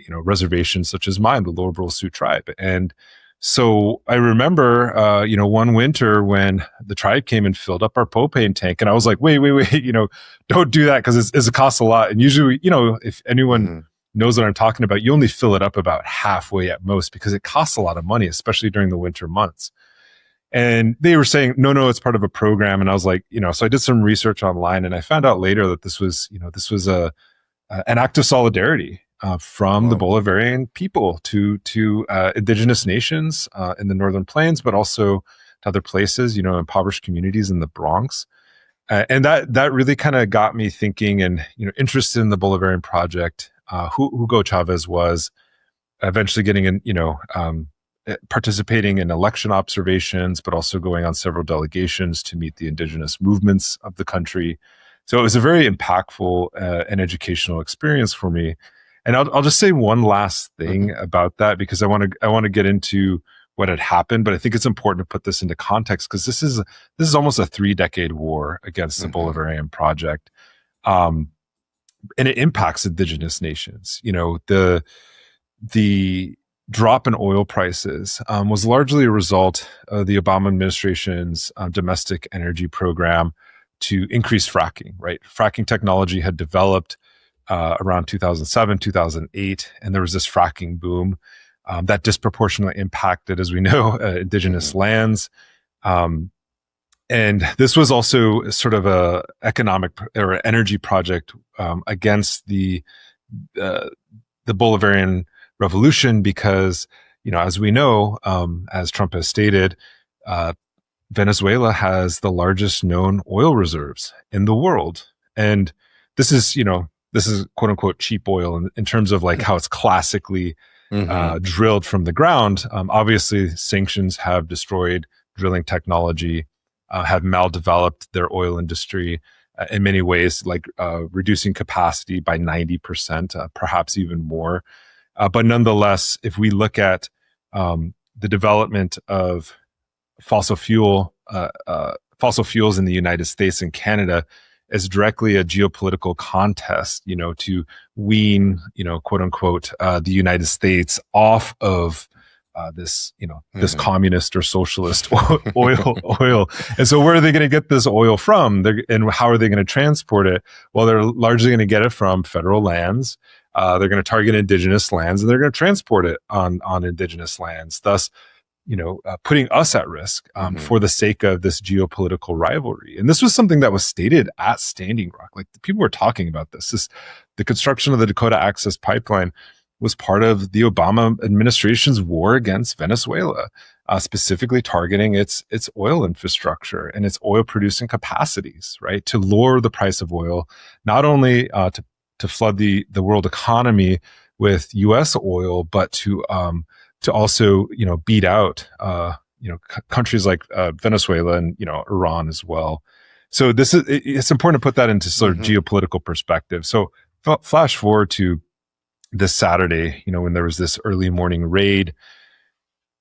Speaker 8: reservations such as mine, the Lower Brule Sioux tribe. And so I remember, one winter when the tribe came and filled up our propane tank, and I was like, wait, don't do that because it costs a lot. And usually, if anyone knows what I'm talking about, you only fill it up about halfway at most because it costs a lot of money, especially during the winter months. And they were saying, no, it's part of a program. And I was like, so I did some research online, and I found out later that this was an act of solidarity from the Bolivarian people to indigenous nations in the Northern Plains, but also to other places, impoverished communities in the Bronx. And that really kind of got me thinking and, interested in the Bolivarian project, who Hugo Chavez was, eventually getting in, participating in election observations, but also going on several delegations to meet the indigenous movements of the country. So it was a very impactful and educational experience for me. And I'll just say one last thing about that, because I want to get into what had happened, but I think it's important to put this into context because this is almost a 3-decade war against the Bolivarian project, and it impacts indigenous nations. The drop in oil prices was largely a result of the Obama administration's domestic energy program to increase fracking. Right, fracking technology had developed around 2007, 2008, and there was this fracking boom that disproportionately impacted, as we know, indigenous lands. And this was also sort of a economic or energy project against the Bolivarian revolution, because, as we know, as Trump has stated, Venezuela has the largest known oil reserves in the world. And this is quote unquote cheap oil in terms of like how it's classically drilled from the ground. Obviously, sanctions have destroyed drilling technology, have maldeveloped their oil industry in many ways, like reducing capacity by 90%, perhaps even more. But nonetheless, if we look at the development of fossil fuels in the United States and Canada as directly a geopolitical contest, to wean, quote unquote, the United States off of this communist or socialist oil. And so where are they going to get this oil from? And how are they going to transport it? Well, they're largely going to get it from federal lands. They're going to target indigenous lands, and they're going to transport it on indigenous lands, thus, putting us at risk for the sake of this geopolitical rivalry. And this was something that was stated at Standing Rock. Like, people were talking about this. The construction of the Dakota Access Pipeline was part of the Obama administration's war against Venezuela, specifically targeting its oil infrastructure and its oil producing capacities, right? To lower the price of oil, not only to flood the world economy with U.S. oil, but to also, beat out, countries like Venezuela and, Iran as well. So it's important to put that into sort of geopolitical perspective. So flash forward to this Saturday, when there was this early morning raid.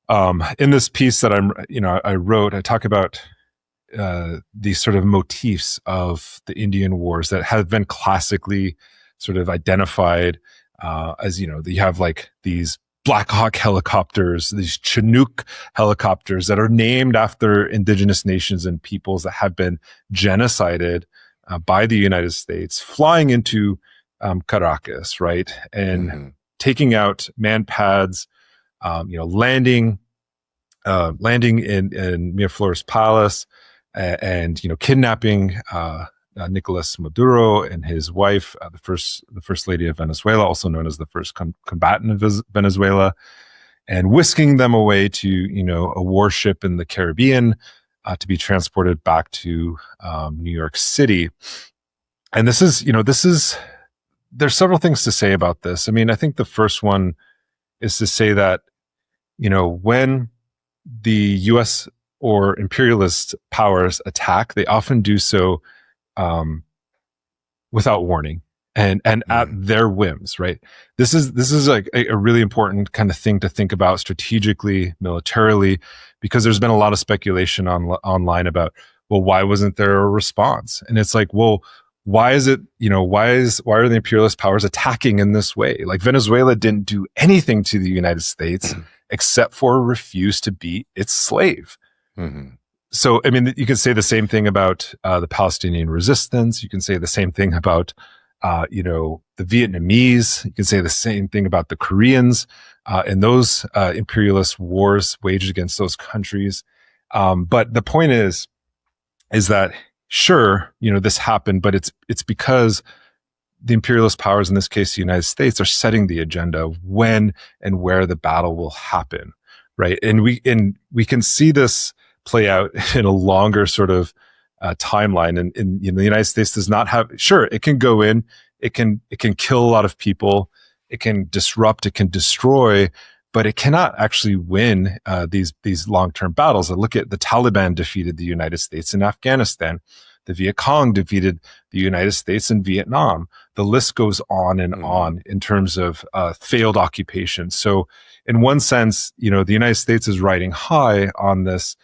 Speaker 8: In this piece that I wrote, I talk about these sort of motifs of the Indian Wars that have been classically sort of identified as, you have like these Black Hawk helicopters, these Chinook helicopters that are named after indigenous nations and peoples that have been genocided by the United States, flying into Caracas, right? And taking out man pads, landing in Miraflores Palace and kidnapping Nicolas Maduro and his wife, the first lady of Venezuela, also known as the first combatant of Venezuela, and whisking them away to a warship in the Caribbean to be transported back to New York City. And there's several things to say about this. I mean, I think the first one is to say that when the U.S. or imperialist powers attack, they often do so without warning and at their whims, right? This is like a really important kind of thing to think about strategically, militarily, because there's been a lot of speculation online about, well, why wasn't there a response? And it's like, well, why are the imperialist powers attacking in this way? Like Venezuela didn't do anything to the United States except for refuse to beat its slave. So, I mean, you can say the same thing about the Palestinian resistance. You can say the same thing about, the Vietnamese. You can say the same thing about the Koreans and those imperialist wars waged against those countries. But the point is that, sure, this happened, but it's because the imperialist powers, in this case, the United States, are setting the agenda of when and where the battle will happen, right? And we can see this play out in a longer sort of timeline. And the United States does not have, sure, it can go in, it can kill a lot of people, it can disrupt, it can destroy, but it cannot actually win these long-term battles. Look at the Taliban defeated the United States in Afghanistan. The Viet Cong defeated the United States in Vietnam. The list goes on and on in terms of failed occupation. So in one sense, the United States is riding high on this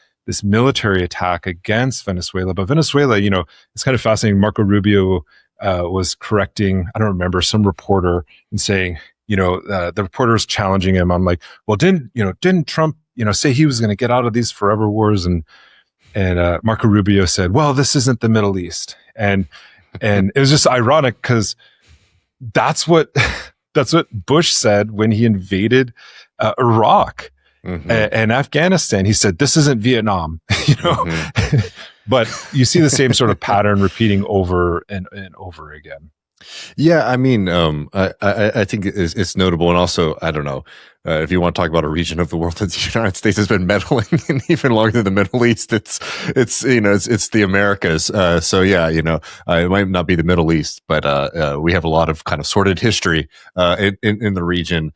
Speaker 8: military attack against Venezuela. But Venezuela, it's kind of fascinating. Marco Rubio was correcting, I don't remember, some reporter and saying, the reporter was challenging him. I'm like, well, didn't Trump, say he was going to get out of these forever wars? And Marco Rubio said, well, this isn't the Middle East. And it was just ironic because that's what Bush said when he invaded Iraq. And Afghanistan. He said, this isn't Vietnam, but you see the same sort of pattern repeating over and over again.
Speaker 1: Yeah, I mean, I think it's notable, and also, I don't know if you want to talk about a region of the world that the United States has been meddling in even longer than the Middle East. It's the Americas. So yeah, it might not be the Middle East, but we have a lot of kind of sordid history in the region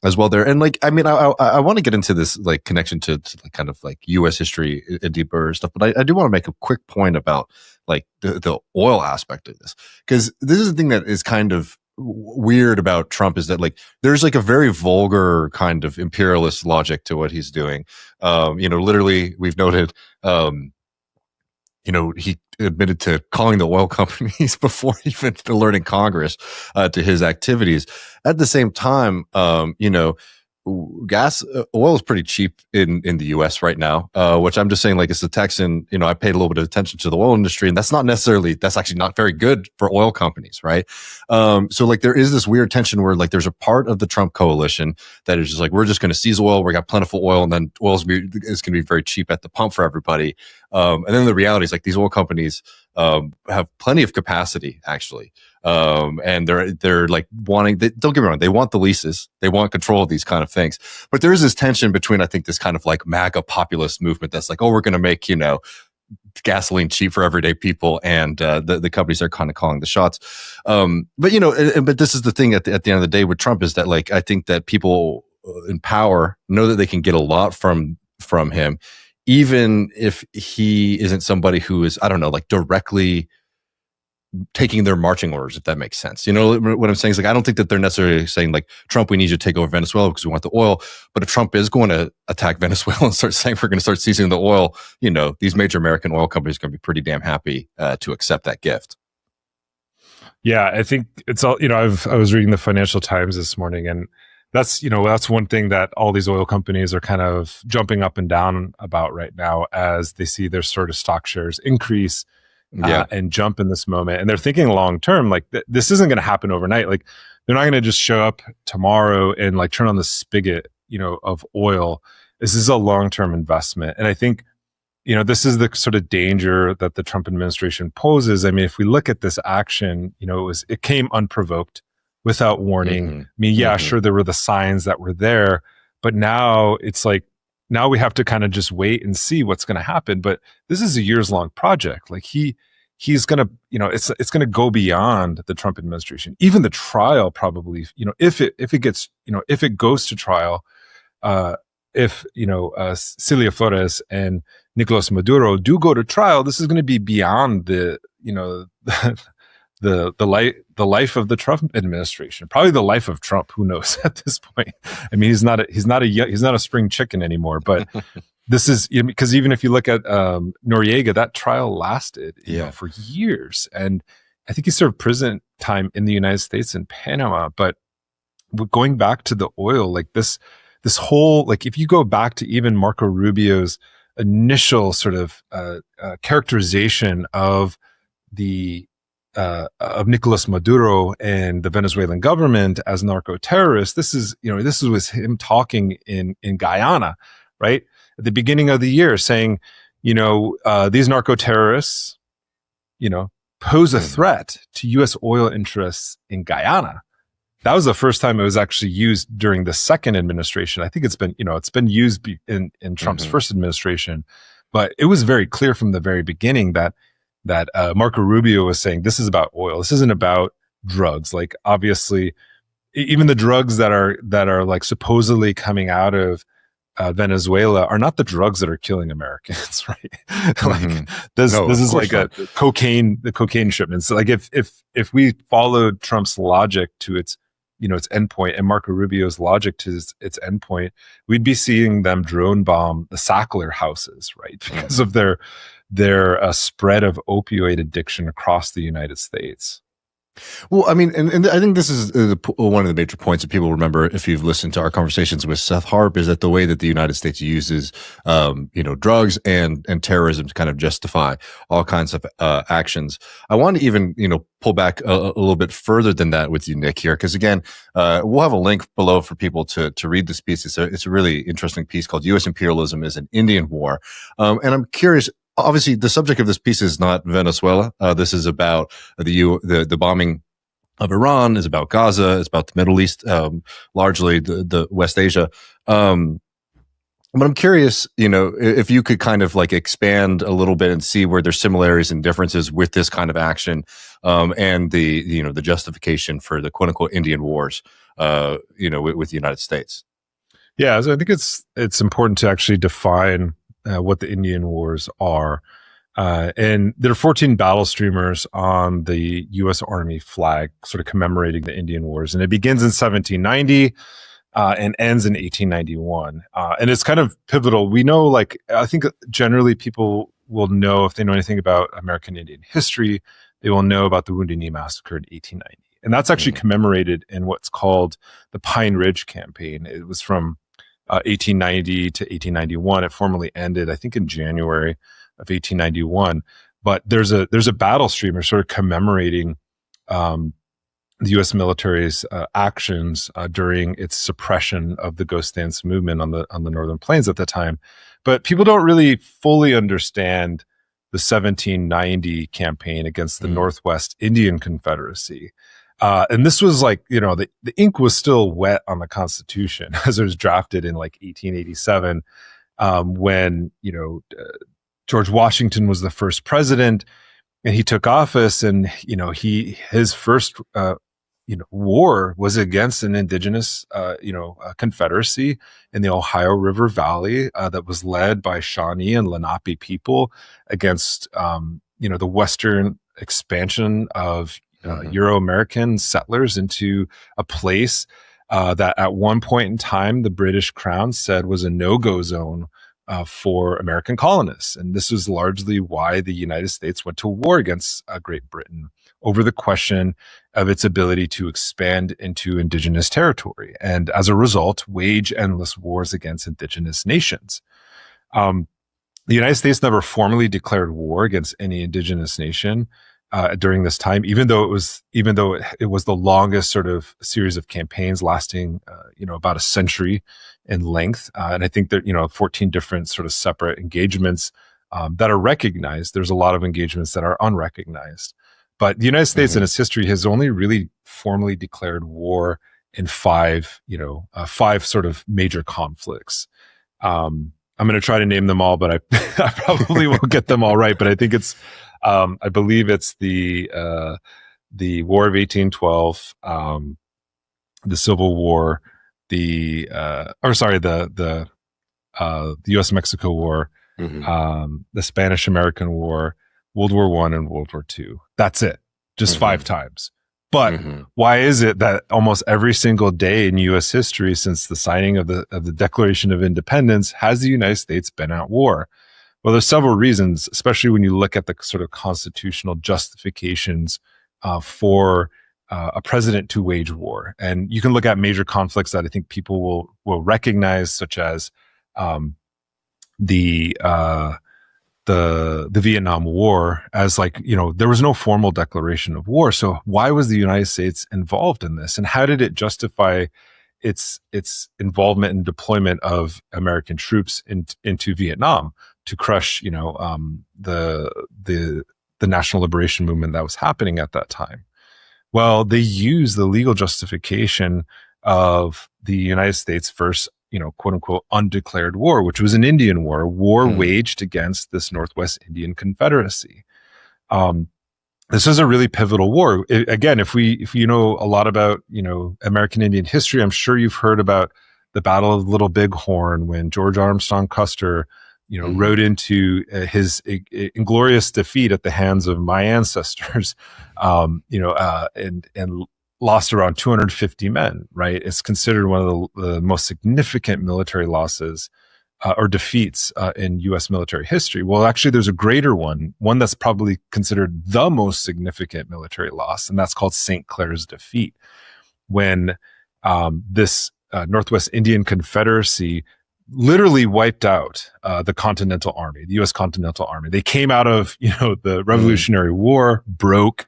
Speaker 1: as well there. And like, I mean, I want to get into this like connection to kind of like U.S. history and deeper stuff, but I do want to make a quick point about like the oil aspect of this, because this is the thing that is kind of weird about Trump, is that like there's like a very vulgar kind of imperialist logic to what he's doing. Literally we've noted, he admitted to calling the oil companies before even alerting Congress to his activities. At the same time, oil is pretty cheap in the US right now, which I'm just saying, like, as a Texan, I paid a little bit of attention to the oil industry, and that's actually not very good for oil companies, right? So like there is this weird tension where like there's a part of the Trump coalition that is just like, we're just going to seize oil. We got plentiful oil, and then oil is going to be very cheap at the pump for everybody. And then the reality is like these oil companies have plenty of capacity actually. And they're like wanting, don't get me wrong, they want the leases, they want control of these kind of things. But there is this tension between, I think, this kind of like MAGA populist movement that's like, oh, we're going to make, gasoline cheap for everyday people, and the companies are kind of calling the shots. But but this is the thing at the end of the day with Trump is that like I think that people in power know that they can get a lot from him, even if he isn't somebody who is, I don't know, like directly taking their marching orders, if that makes sense. What I'm saying is like I don't think that they're necessarily saying like, Trump, we need you to take over Venezuela because we want the oil. But if Trump is going to attack Venezuela and start saying we're going to start seizing the oil, these major American oil companies are going to be pretty damn happy to accept that gift.
Speaker 8: Yeah, I think it's all, I was reading the Financial Times this morning, and that's one thing that all these oil companies are kind of jumping up and down about right now as they see their sort of stock shares increase and jump in this moment. And they're thinking long term, like this isn't going to happen overnight. Like they're not going to just show up tomorrow and like turn on the spigot, of oil. This is a long-term investment. And I think, this is the sort of danger that the Trump administration poses. I mean, if we look at this action, it came unprovoked, without warning.
Speaker 1: Mm-hmm.
Speaker 8: I mean, sure, there were the signs that were there, but now it's like, now we have to kind of just wait and see what's going to happen. But this is a years-long project. Like he's going to, it's going to go beyond the Trump administration. Even the trial probably, if it gets, if it goes to trial, Celia Flores and Nicolas Maduro do go to trial, this is going to be beyond the life of the Trump administration, probably the life of Trump. Who knows at this point? I mean, he's not a spring chicken anymore. But this is because even if you look at Noriega, that trial lasted for years, and I think he served prison time in the United States and Panama. But going back to the oil, like this whole, like if you go back to even Marco Rubio's initial sort of characterization of Nicolas Maduro and the Venezuelan government as narco-terrorists, this was him talking in Guyana, right? At the beginning of the year saying, these narco-terrorists, pose a threat to U.S. oil interests in Guyana. That was the first time it was actually used during the second administration. I think it's been used in Trump's first administration, but it was very clear from the very beginning that Marco Rubio was saying, this is about oil. This isn't about drugs. Like obviously, even the drugs that are like supposedly coming out of Venezuela are not the drugs that are killing Americans, right? Like this is like the cocaine shipments. So like if we followed Trump's logic to its endpoint, and Marco Rubio's logic to its endpoint, we'd be seeing them drone bomb the Sackler houses, right? Because of their spread of opioid addiction across the United States.
Speaker 1: Well, I mean, and I think this is one of the major points that people remember if you've listened to our conversations with Seth Harp, is that the way that the United States uses, drugs and terrorism to kind of justify all kinds of actions. I want to even, pull back a little bit further than that with you, Nick, here, because again, we'll have a link below for people to read this piece. It's a really interesting piece called "U.S. Imperialism is an Indian War," and I'm curious. Obviously, the subject of this piece is not Venezuela. This is about the bombing of Iran, is about Gaza, is about the Middle East, largely the West Asia. But I'm curious, if you could kind of like expand a little bit and see where there's similarities and differences with this kind of action, and the justification for the quote unquote Indian wars, with the United States.
Speaker 8: Yeah, so I think it's important to actually define what the Indian Wars are. And there are 14 battle streamers on the U.S. Army flag, sort of commemorating the Indian Wars. And it begins in 1790 and ends in 1891. And it's kind of pivotal. We know, I think generally people will know, if they know anything about American Indian history, they will know about the Wounded Knee Massacre in 1890. And that's actually commemorated in what's called the Pine Ridge Campaign. It was from 1890 to 1891. It formally ended, I think, in January of 1891. But there's a battle streamer sort of commemorating the U.S. military's actions during its suppression of the Ghost Dance movement on the Northern Plains at the time. But people don't really fully understand the 1790 campaign against the Northwest Indian Confederacy. And this was like, the ink was still wet on the Constitution as it was drafted in like 1887, when, George Washington was the first president and he took office, and, his first, war was against an indigenous, confederacy in the Ohio River Valley that was led by Shawnee and Lenape people against, the Western expansion of Euro-American settlers into a place that at one point in time the British Crown said was a no-go zone for American colonists. And this was largely why the United States went to war against Great Britain over the question of its ability to expand into indigenous territory. And as a result, wage endless wars against indigenous nations. The United States never formally declared war against any indigenous nation during this time, even though it was the longest sort of series of campaigns lasting, about a century in length. And I think that, 14 different sort of separate engagements that are recognized. There's a lot of engagements that are unrecognized. But the United States in its history has only really formally declared war in five sort of major conflicts. I'm going to try to name them all, but I probably won't get them all right. But I think it's, I believe it's the War of 1812, the Civil War, the U.S.-Mexico War, the Spanish-American War, World War I, and World War II. That's it. Just five times. But why is it that almost every single day in U.S. history since the signing of the Declaration of Independence has the United States been at war? Well, there's several reasons, especially when you look at the sort of constitutional justifications for a president to wage war. And you can look at major conflicts that I think people will recognize, such as the Vietnam War, as there was no formal declaration of war. So why was the United States involved in this? And how did it justify its involvement and deployment of American troops into Vietnam to crush, the national liberation movement that was happening at that time? Well, they used the legal justification of the United States' first, quote unquote, undeclared war, which was an Indian war, a war waged against this Northwest Indian Confederacy. This is a really pivotal war. Again, if you know a lot about, American Indian history, I'm sure you've heard about the Battle of Little Bighorn when George Armstrong Custer, rode into his inglorious defeat at the hands of my ancestors, and lost around 250 men, right? It's considered one of the most significant military losses or defeats in U.S. military history. Well, actually, there's a greater one that's probably considered the most significant military loss, and that's called St. Clair's defeat, when this Northwest Indian Confederacy literally wiped out the Continental Army, the U.S. Continental Army. They came out of, the Revolutionary War, broke.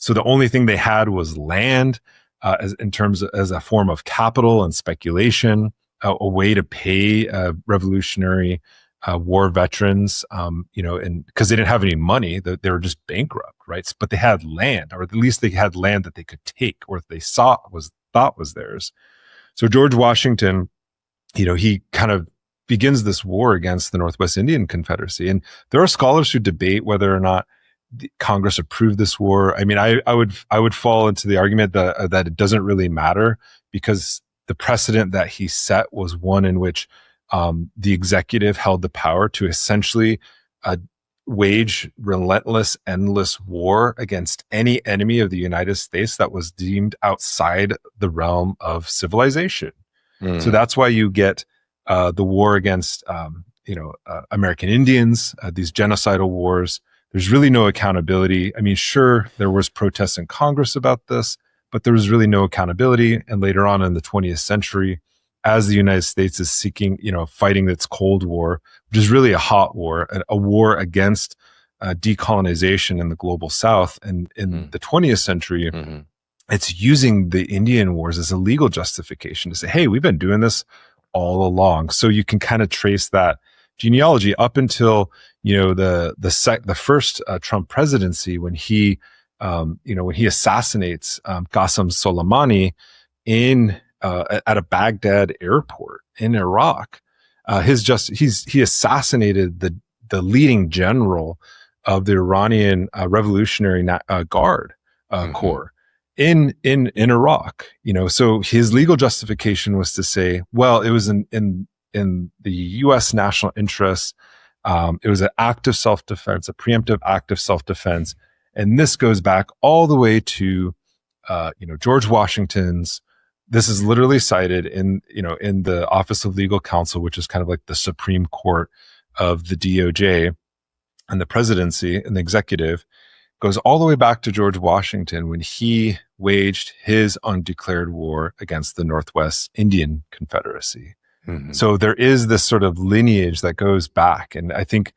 Speaker 8: So the only thing they had was land, as a form of capital and speculation, a way to pay Revolutionary War veterans, and because they didn't have any money, they were just bankrupt, right? But they had land, or at least they had land that they could take, or they thought was theirs. So George Washington, he kind of begins this war against the Northwest Indian Confederacy. And there are scholars who debate whether or not Congress approved this war. I mean, I would fall into the argument that it doesn't really matter, because the precedent that he set was one in which the executive held the power to essentially wage relentless, endless war against any enemy of the United States that was deemed outside the realm of civilization. So that's why you get the war against, American Indians, these genocidal wars. There's really no accountability. I mean, sure, there was protests in Congress about this, but there was really no accountability. And later on in the 20th century, as the United States is seeking, fighting its Cold War, which is really a hot war, a war against decolonization in the global South and in the 20th century, it's using the Indian Wars as a legal justification to say, hey, we've been doing this all along. So you can kind of trace that genealogy up until, the first Trump presidency, when he assassinates Qasem Soleimani at a Baghdad airport in Iraq. He assassinated the leading general of the Iranian Revolutionary Guard Corps in Iraq. So his legal justification was to say, well, it was in the U.S. national interest. It was an act of self-defense, a preemptive act of self-defense, and this goes back all the way to George Washington's. This is literally cited in the Office of Legal Counsel, which is kind of like the Supreme Court of the DOJ and the presidency and the executive. Goes all the way back to George Washington when he waged his undeclared war against the Northwest Indian Confederacy. So there is this sort of lineage that goes back. And I think,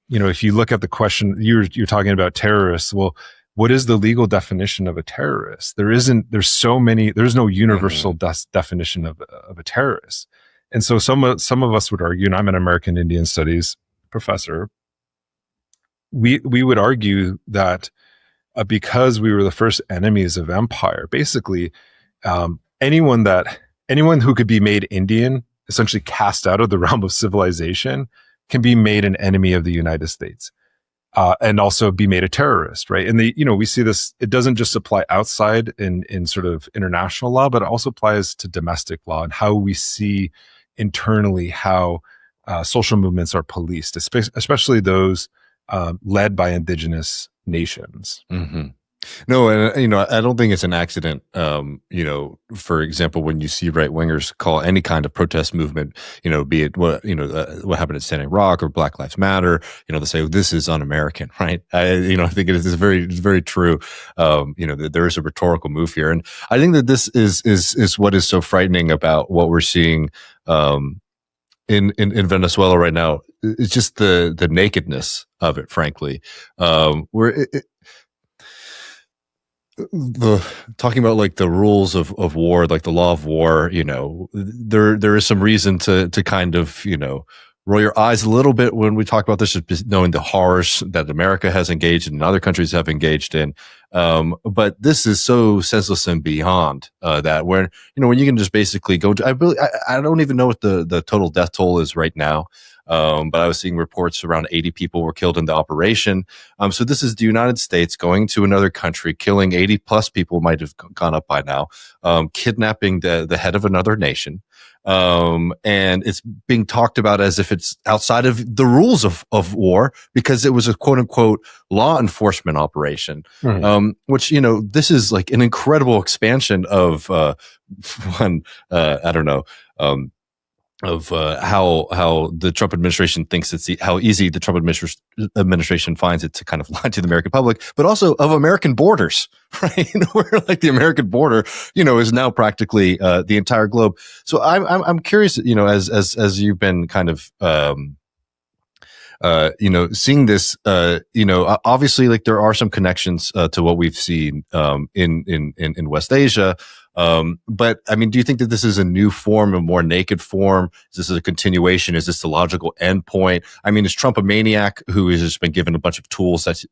Speaker 8: if you look at the question, you're talking about terrorists. Well, what is the legal definition of a terrorist? There's no universal definition of a terrorist. And so some of us would argue, and I'm an American Indian Studies professor, we would argue that because we were the first enemies of empire, basically anyone who could be made Indian, essentially cast out of the realm of civilization, can be made an enemy of the United States. And also be made a terrorist, right? And we see this, it doesn't just apply outside in sort of international law, but it also applies to domestic law and how we see internally how social movements are policed, especially those led by indigenous nations.
Speaker 1: No, and I don't think it's an accident. For example, when you see right wingers call any kind of protest movement, be it what happened at Standing Rock or Black Lives Matter, they say this is un-American, right? I think it is very, very true. That there is a rhetorical move here, and I think that this is what is so frightening about what we're seeing in Venezuela right now. It's just the nakedness of it, frankly. Talking about like the rules of war, like the law of war, there is some reason to kind of, roll your eyes a little bit when we talk about this, just knowing the horrors that America has engaged in and other countries have engaged in. But this is so senseless and beyond that when you can just basically go to, I don't even know what the total death toll is right now. But I was seeing reports around 80 people were killed in the operation. So this is the United States going to another country, killing 80 plus people, might have gone up by now, kidnapping the head of another nation. And it's being talked about as if it's outside of the rules of war because it was a quote unquote law enforcement operation. Which, this is like an incredible expansion of, how the Trump administration thinks how easy the Trump administration finds it to kind of lie to the American public, but also of American borders, right? Where like the American border, is now practically the entire globe. So I'm curious, as you've been kind of seeing this, obviously like there are some connections to what we've seen in West Asia. But I mean, do you think that this is a new form, a more naked form? Is this a continuation? Is this the logical endpoint? I mean, is Trump a maniac who has just been given a bunch of tools that,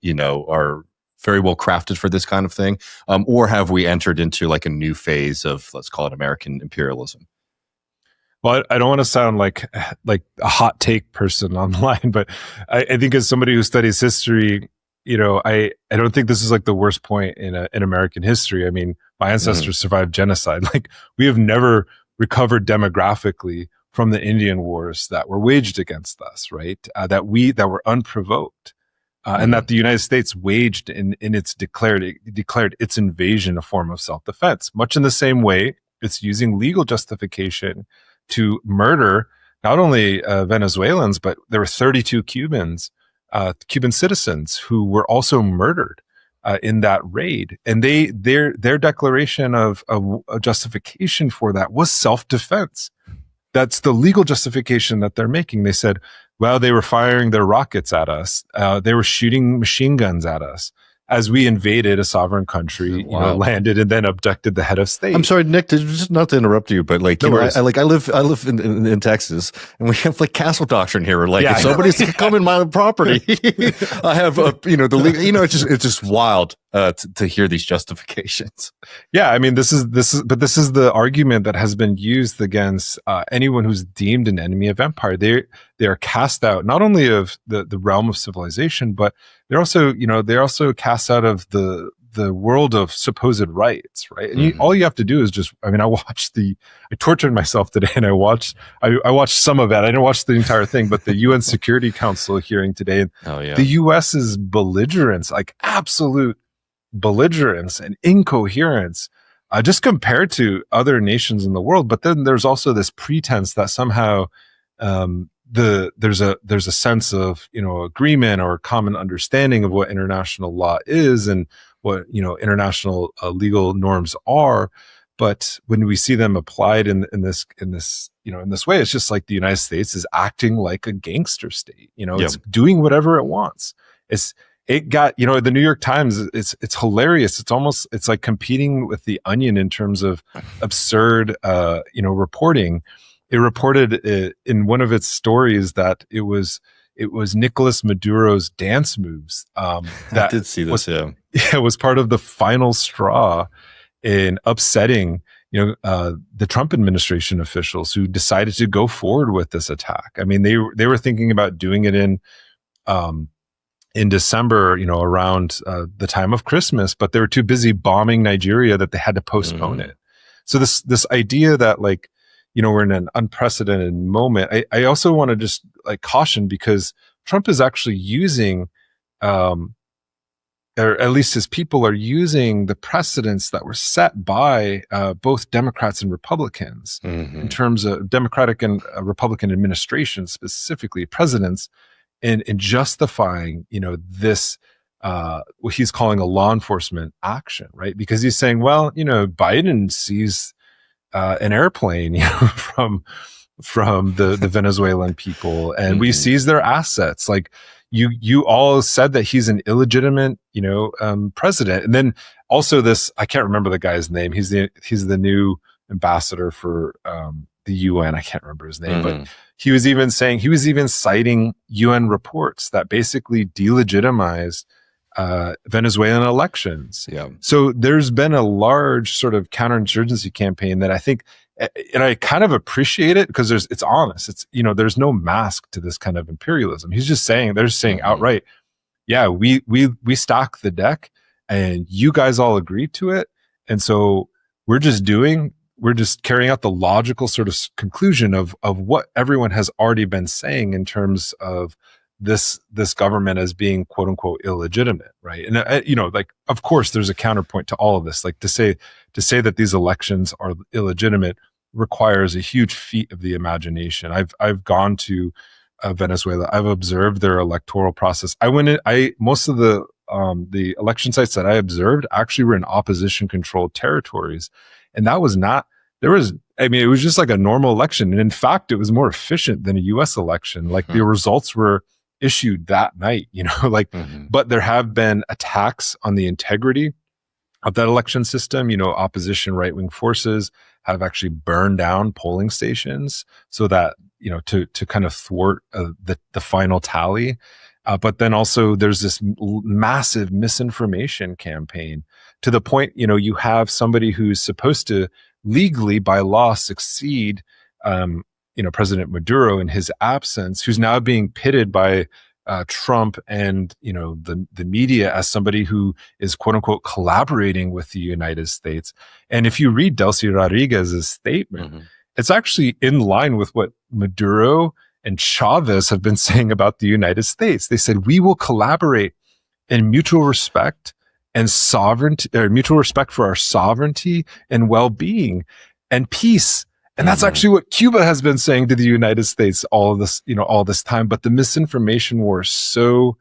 Speaker 1: are very well crafted for this kind of thing? Or have we entered into like a new phase of, let's call it American imperialism?
Speaker 8: Well, I don't want to sound like a hot take person online, but I think as somebody who studies history, I don't think this is like the worst point in American history. I mean, my ancestors survived genocide. Like we have never recovered demographically from the Indian wars that were waged against us, right? That were unprovoked, and that the United States waged in its declared its invasion a form of self-defense, much in the same way it's using legal justification to murder not only Venezuelans, but there were 32 Cuban citizens who were also murdered in that raid. And their declaration of a justification for that was self-defense. That's the legal justification that they're making. They said, Well, they were firing their rockets at us. They were shooting machine guns at us as we invaded a sovereign country, landed and then abducted the head of state.
Speaker 1: I'm sorry, Nick, just not to interrupt you, but like, I live in Texas, and we have like castle doctrine here. Like, if somebody's coming my property, I have it's just wild to hear these justifications.
Speaker 8: Yeah, I mean, this is the argument that has been used against anyone who's deemed an enemy of empire. They are cast out not only of the realm of civilization, but they're also cast out of the world of supposed rights, right? And all you have to do is I tortured myself today, and I watched some of it. I didn't watch the entire thing, but the UN Security Council hearing today, the US's belligerence, like absolute belligerence and incoherence, just compared to other nations in the world. But then there's also this pretense that somehow there's a sense of agreement or common understanding of what international law is and what international legal norms are. But when we see them applied in this way, it's just like the United States is acting like a gangster state. It's doing whatever it wants. It got, the New York Times, it's hilarious. It's like competing with the Onion in terms of absurd, reporting. It reported in one of its stories that it was Nicolas Maduro's dance moves. That
Speaker 1: I did see this.
Speaker 8: It was part of the final straw in upsetting, the Trump administration officials who decided to go forward with this attack. I mean, they were thinking about doing it in December, around the time of Christmas, but they were too busy bombing Nigeria that they had to postpone it. So this idea that we're in an unprecedented moment. I also want to just caution, because Trump is actually using, or at least his people are using, the precedents that were set by both Democrats and Republicans in terms of Democratic and Republican administrations, specifically presidents, in justifying, this, what he's calling a law enforcement action, right? Because he's saying, well, Biden sees an airplane, from the Venezuelan people, and we seize their assets. Like you all said that he's an illegitimate, president. And then also this, I can't remember the guy's name. He's the new ambassador for the UN. I can't remember his name, but he was even citing UN reports that basically delegitimized Venezuelan elections.
Speaker 1: Yeah.
Speaker 8: So there's been a large sort of counterinsurgency campaign that I think, and I kind of appreciate it because it's honest. It's, there's no mask to this kind of imperialism. They're just saying outright, yeah, we stock the deck and you guys all agreed to it. And so we're just carrying out the logical sort of conclusion of what everyone has already been saying in terms of this government as being quote unquote illegitimate, right? And of course there's a counterpoint to all of this. Like to say that these elections are illegitimate requires a huge feat of the imagination. I've gone to Venezuela. I've observed their electoral process. Most of the election sites that I observed actually were in opposition controlled territories, and that was not. It was just like a normal election, and in fact, it was more efficient than a U.S. election. Like the results were issued that night, but there have been attacks on the integrity of that election system. Opposition right-wing forces have actually burned down polling stations so that, to kind of thwart the final tally. But then also there's this massive misinformation campaign to the point, you have somebody who's supposed to legally by law succeed, President Maduro in his absence, who's now being pitted by Trump and the media as somebody who is quote unquote collaborating with the United States. And if you read Delcy Rodriguez's statement, it's actually in line with what Maduro and Chavez have been saying about the United States. They said, we will collaborate in mutual respect and sovereignty, or mutual respect for our sovereignty and well-being and peace. And that's actually what Cuba has been saying to the United States all this time. But the misinformation war is so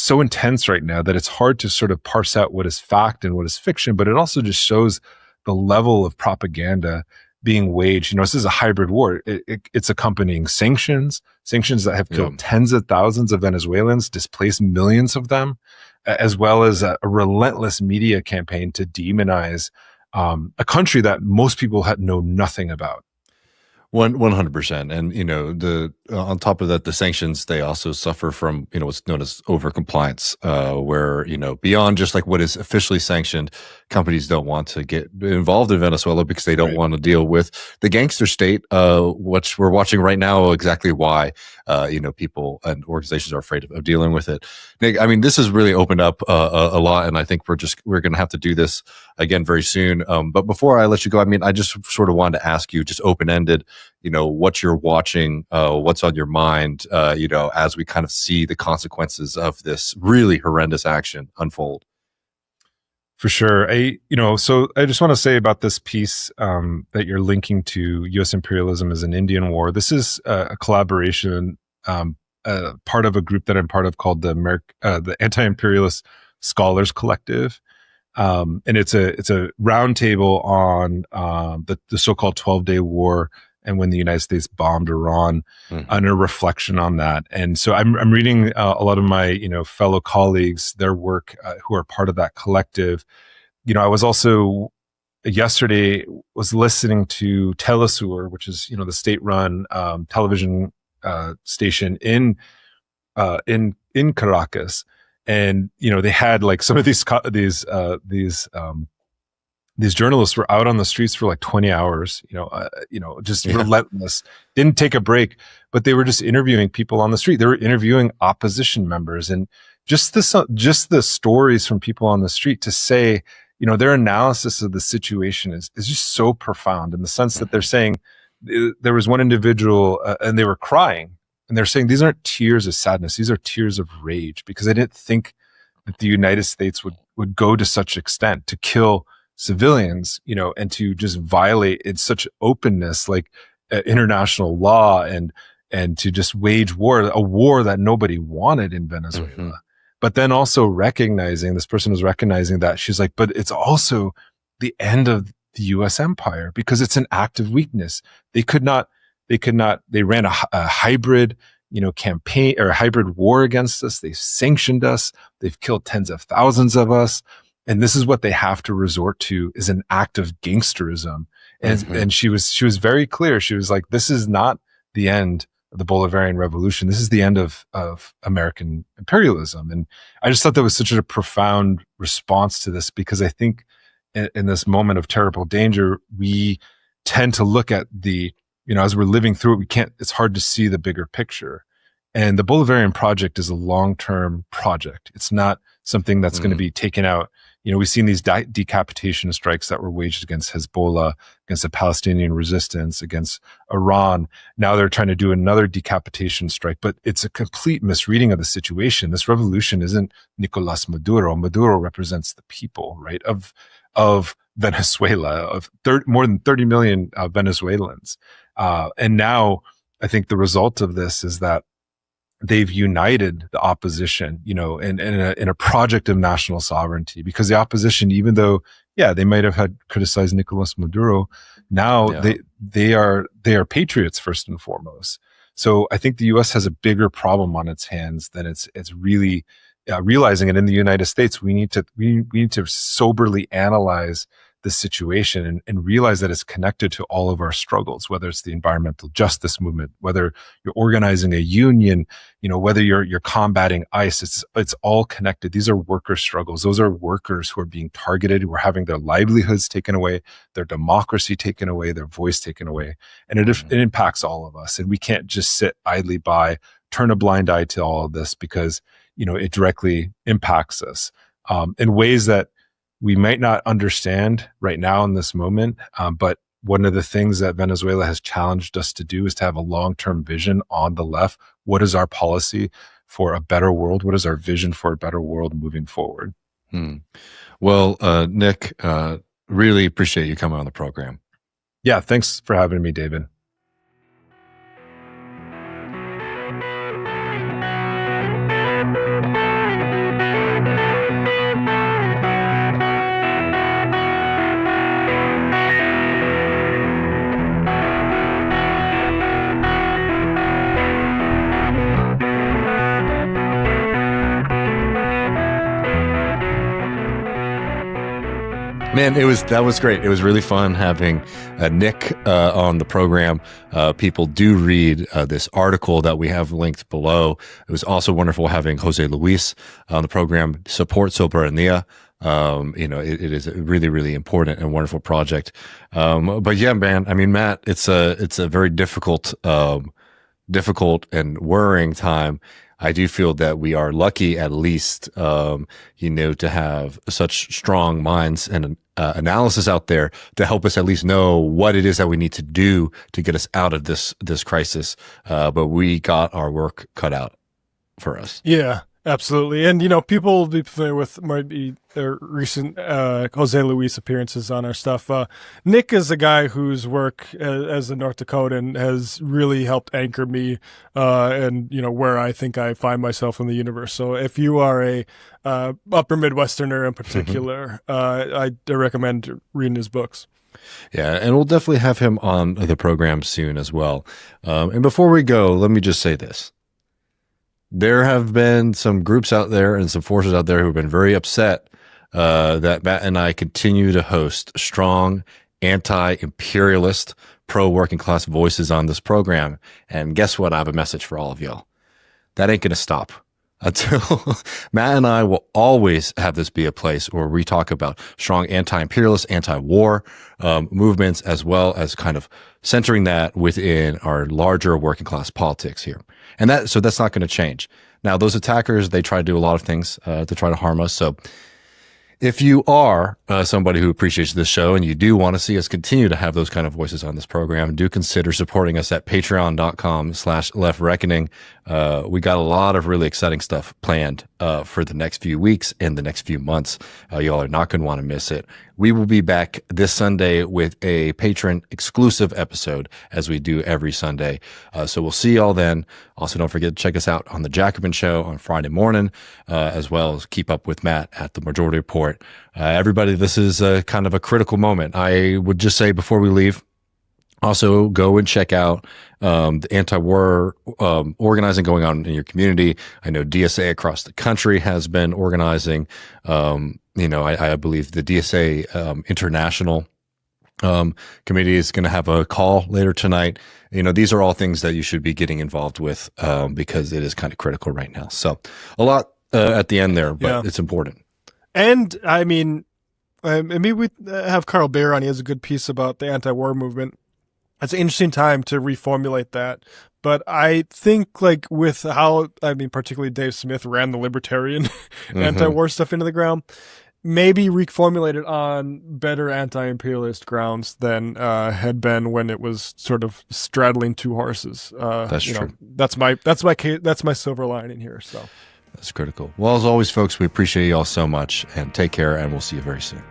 Speaker 8: intense right now that it's hard to sort of parse out what is fact and what is fiction. But it also just shows the level of propaganda being waged. This is a hybrid war. It's accompanying sanctions that have killed tens of thousands of Venezuelans, displaced millions of them, as well as a relentless media campaign to demonize a country that most people know nothing about.
Speaker 1: 100%. And, on top of that, the sanctions, they also suffer from, what's known as overcompliance, where, beyond just like what is officially sanctioned, companies don't want to get involved in Venezuela because they don't want to deal with the gangster state, which we're watching right now, exactly why, people and organizations are afraid of dealing with it. Nick, I mean, this has really opened up a lot, and I think we're going to have to do this again very soon. But before I let you go, I mean, I just sort of wanted to ask you, just open-ended, what you're watching, what's on your mind, as we kind of see the consequences of this really horrendous action unfold.
Speaker 8: For sure. So I just want to say about this piece that you're linking to U.S. imperialism as an Indian war. This is a collaboration, part of a group that I'm part of called the Anti-Imperialist Scholars Collective. And it's a roundtable on the so-called 12-day war and when the United States bombed Iran, and a reflection on that. And so I'm reading a lot of my fellow colleagues, their work, who are part of that collective. I was also yesterday was listening to Telesur, which is the state-run television station in Caracas. And they had like some of these journalists were out on the streets for like 20 hours, just relentless, didn't take a break, but they were just interviewing people on the street. They were interviewing opposition members, and just the stories from people on the street to say, their analysis of the situation is just so profound in the sense that they're saying, there was one individual and they were crying, and they're saying these aren't tears of sadness, these are tears of rage, because they didn't think that the United States would go to such extent to kill civilians, and to just violate in such openness, like international law, and to just wage a war that nobody wanted in Venezuela. But then also this person was recognizing that she's like, but it's also the end of the U.S. empire, because it's an act of weakness. They ran a hybrid, campaign or a hybrid war against us. They've sanctioned us. They've killed tens of thousands of us. And this is what they have to resort to, is an act of gangsterism. And she was very clear. She was like, this is not the end of the Bolivarian Revolution. This is the end of American imperialism. And I just thought that was such a profound response to this, because I think in this moment of terrible danger, we tend to look at as we're living through it, it's hard to see the bigger picture. And the Bolivarian project is a long-term project. It's not something that's going to be taken out. We've seen these decapitation strikes that were waged against Hezbollah, against the Palestinian resistance, against Iran. Now they're trying to do another decapitation strike, but it's a complete misreading of the situation. This revolution isn't Nicolas Maduro. Maduro represents the people, right, of Venezuela, of more than 30 million Venezuelans. And now I think the result of this is that they've united the opposition, in a project of national sovereignty, because the opposition, even though, they might have had criticized Nicolas Maduro, now they are patriots first and foremost. So I think the U.S. has a bigger problem on its hands than it's really realizing. And in the United States, we need to soberly analyze the situation and realize that it's connected to all of our struggles, whether it's the environmental justice movement, whether you're organizing a union, whether you're combating ICE, it's all connected. These are worker struggles. Those are workers who are being targeted, who are having their livelihoods taken away, their democracy taken away, their voice taken away. And it impacts all of us. And we can't just sit idly by, turn a blind eye to all of this, because, it directly impacts us in ways that we might not understand right now in this moment, but one of the things that Venezuela has challenged us to do is to have a long-term vision on the left. What is our policy for a better world? What is our vision for a better world moving forward?
Speaker 1: Well, Nick, really appreciate you coming on the program.
Speaker 8: Yeah, thanks for having me, David.
Speaker 1: Man, that was great. It was really fun having Nick on the program. People do read this article that we have linked below. It was also wonderful having Jose Luis on the program. Support Soberanía. It is a really, really important and wonderful project. But yeah, man, I mean, Matt, it's a very difficult and worrying time. I do feel that we are lucky, at least, to have such strong minds and analysis out there to help us at least know what it is that we need to do to get us out of this crisis. But we got our work cut out for us.
Speaker 2: Yeah, absolutely. And, people will be familiar with maybe their recent Jose Luis appearances on our stuff. Nick is a guy whose work as a North Dakotan has really helped anchor me and, where I think I find myself in the universe. So if you are a upper Midwesterner in particular, I recommend reading his books.
Speaker 1: Yeah, and we'll definitely have him on the program soon as well. And before we go, let me just say this. There have been some groups out there and some forces out there who have been very upset that Matt and I continue to host strong, anti-imperialist, pro-working class voices on this program. And guess what? I have a message for all of y'all. That ain't going to stop until Matt and I will always have this be a place where we talk about strong anti-imperialist, anti-war movements, as well as kind of centering that within our larger working class politics here. And that's not going to change. Now, those attackers, they try to do a lot of things to try to harm us. So if you are somebody who appreciates this show and you do want to see us continue to have those kind of voices on this program, do consider supporting us at patreon.com/leftreckoning. We got a lot of really exciting stuff planned for the next few weeks and the next few months. Y'all are not going to want to miss it. We will be back this Sunday with a patron exclusive episode, as we do every Sunday. So we'll see y'all then. Also, don't forget to check us out on the Jacobin Show on Friday morning, as well as keep up with Matt at the Majority Report. Everybody, this is kind of a critical moment. I would just say before we leave, also go and check out the anti-war organizing going on in your community. I know DSA across the country has been organizing. I believe the DSA International committee is going to have a call later tonight. These are all things that you should be getting involved with because it is kind of critical right now. So a lot at the end there, but it's important.
Speaker 2: And I mean, maybe we have Carl Baer on. He has a good piece about the anti-war movement. It's an interesting time to reformulate that. But I think with how, particularly Dave Smith ran the libertarian anti-war stuff into the ground, maybe reformulate it on better anti-imperialist grounds than had been when it was sort of straddling two horses.
Speaker 1: That's true.
Speaker 2: That's my silver lining here. So
Speaker 1: that's critical. Well, as always, folks, we appreciate you all so much, and take care, and we'll see you very soon.